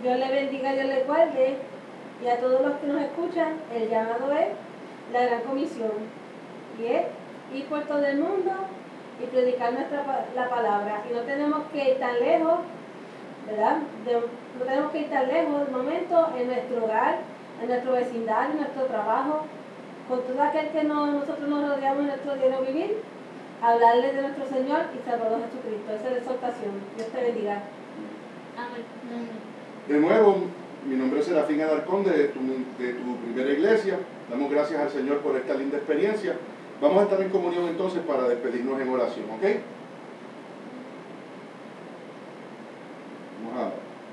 Dios le bendiga, Dios le guarde. Y a todos los que nos escuchan, el llamado es la gran comisión. Y es ir por todo el mundo y predicar la palabra. Y no tenemos que ir tan lejos, ¿verdad? No tenemos que ir tan lejos de momento en nuestro hogar, en nuestro vecindario, en nuestro trabajo, con todo aquel que nosotros nos rodeamos en nuestro diario vivir, hablarles de nuestro Señor y Salvador Jesucristo. Esa es la exhortación. Dios te bendiga. Amén. De nuevo, mi nombre es Serafín Alarcón de tu primera iglesia. Damos gracias al Señor por esta linda experiencia. Vamos a estar en comunión entonces para despedirnos en oración, ¿ok?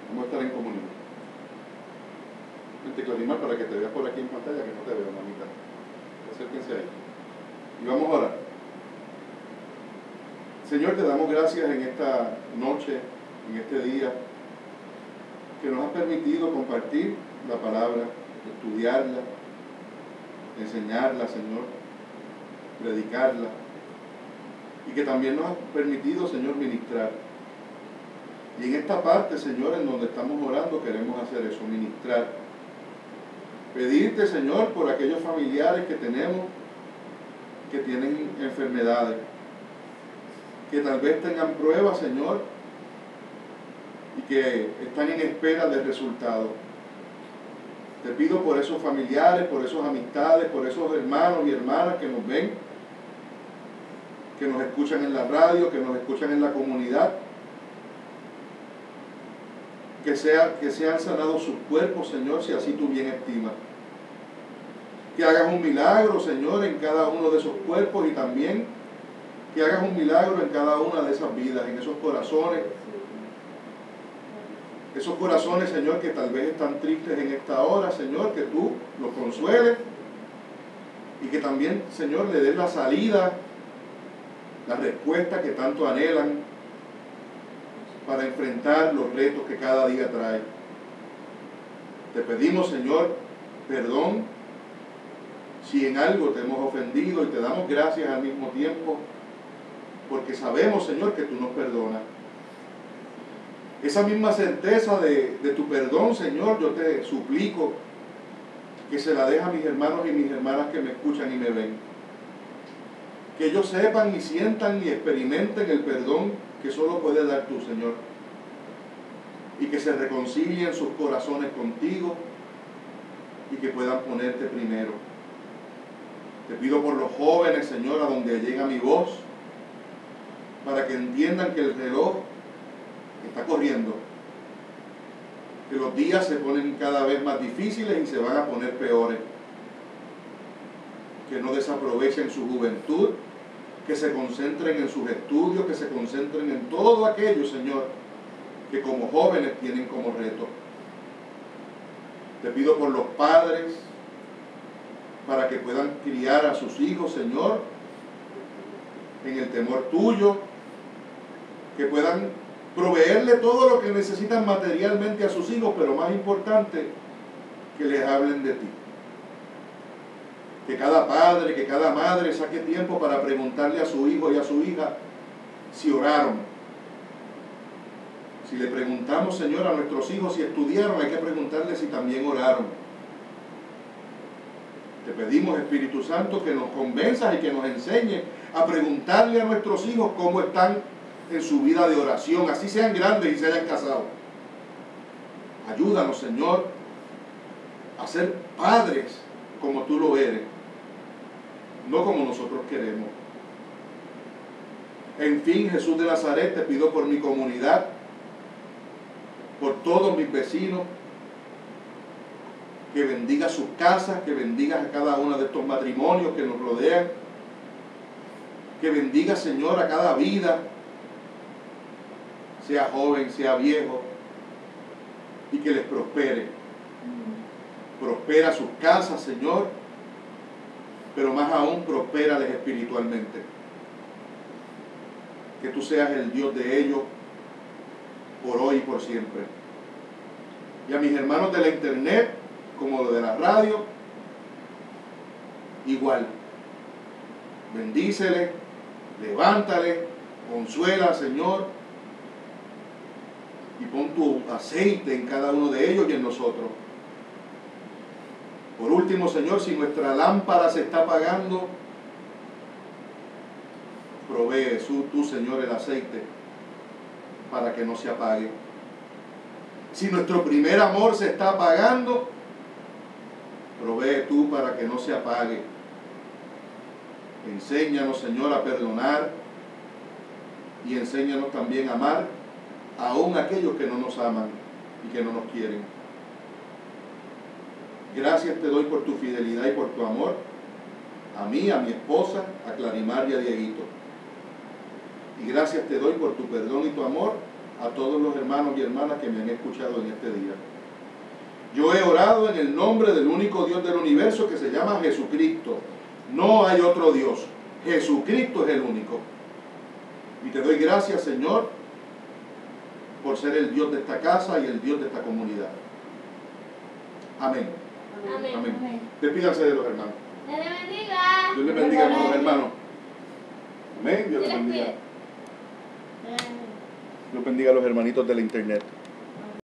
Vamos a estar en comunión. Vente, Clarimar, para que te veas por aquí en pantalla, que no te veo, mamita. Acérquense ahí. Y vamos a orar. Señor, te damos gracias en esta noche, en este día, que nos has permitido compartir la palabra, estudiarla, enseñarla, Señor, predicarla, y que también nos has permitido, Señor, ministrar. Y en esta parte, Señor, en donde estamos orando, queremos hacer eso, ministrar. Pedirte, Señor, por aquellos familiares que tenemos, que tienen enfermedades, que tal vez tengan pruebas, Señor, y que están en espera del resultado. Te pido por esos familiares, por esas amistades, por esos hermanos y hermanas que nos ven, que nos escuchan en la radio, que nos escuchan en la comunidad, que sean sanados sus cuerpos, Señor, si así tú bien estimas. Que hagas un milagro, Señor, en cada uno de esos cuerpos y también que hagas un milagro en cada una de esas vidas, en esos corazones. Esos corazones, Señor, que tal vez están tristes en esta hora, Señor, que tú los consueles y que también, Señor, le des la salida, la respuesta que tanto anhelan para enfrentar los retos que cada día trae. Te pedimos, Señor, perdón si en algo te hemos ofendido y te damos gracias al mismo tiempo porque sabemos, Señor, que tú nos perdonas. Esa misma certeza de tu perdón, Señor, yo te suplico que se la deje a mis hermanos y mis hermanas que me escuchan y me ven. Que ellos sepan y sientan y experimenten el perdón que solo puede dar tú, Señor. Y que se reconcilien sus corazones contigo y que puedan ponerte primero. Te pido por los jóvenes, Señor, a donde llega mi voz, para que entiendan que el reloj está corriendo, que los días se ponen cada vez más difíciles y se van a poner peores, que no desaprovechen su juventud, que se concentren en sus estudios, que se concentren en todo aquello, Señor, que como jóvenes tienen como reto. Te pido por los padres, para que puedan criar a sus hijos, Señor, en el temor tuyo, que puedan proveerle todo lo que necesitan materialmente a sus hijos, pero más importante, que les hablen de ti. Que cada padre, que cada madre saque tiempo para preguntarle a su hijo y a su hija si oraron. Si le preguntamos, Señor, a nuestros hijos si estudiaron, hay que preguntarles si también oraron. Te pedimos, Espíritu Santo, que nos convenzas y que nos enseñes a preguntarle a nuestros hijos cómo están en su vida de oración, así sean grandes y se hayan casado. Ayúdanos, Señor, a ser padres como tú lo eres, no como nosotros queremos. En fin, Jesús de Nazaret, te pido por mi comunidad, por todos mis vecinos, que bendiga sus casas, que bendigas a cada uno de estos matrimonios que nos rodean, Que bendiga, Señor, a cada vida, sea joven, sea viejo, y que les prospere. Prospera sus casas, Señor, pero más aún prospérales espiritualmente. Que tú seas el Dios de ellos por hoy y por siempre. Y a mis hermanos de la internet, como de la radio, igual. Bendíceles, levántales, consuela, Señor, y pon tu aceite en cada uno de ellos y en nosotros. Por último, Señor, si nuestra lámpara se está apagando, provee tú, Señor, el aceite para que no se apague. Si nuestro primer amor se está apagando, provee tú para que no se apague. Enséñanos, Señor, a perdonar y enséñanos también a amar aún a aquellos que no nos aman y que no nos quieren. Gracias te doy por tu fidelidad y por tu amor a mí, a mi esposa, a Clarimar y a Dieguito. Y gracias te doy por tu perdón y tu amor a todos los hermanos y hermanas que me han escuchado en este día. Yo he orado en el nombre del único Dios del universo que se llama Jesucristo. No hay otro Dios. Jesucristo es el único. Y te doy gracias, Señor, por ser el Dios de esta casa y el Dios de esta comunidad. Amén. Amén. Amén. Despídanse de los hermanos. Dios le bendiga. Dios les bendiga, amados hermanos. Amén. Dios les bendiga. Dios bendiga a los hermanitos de la internet.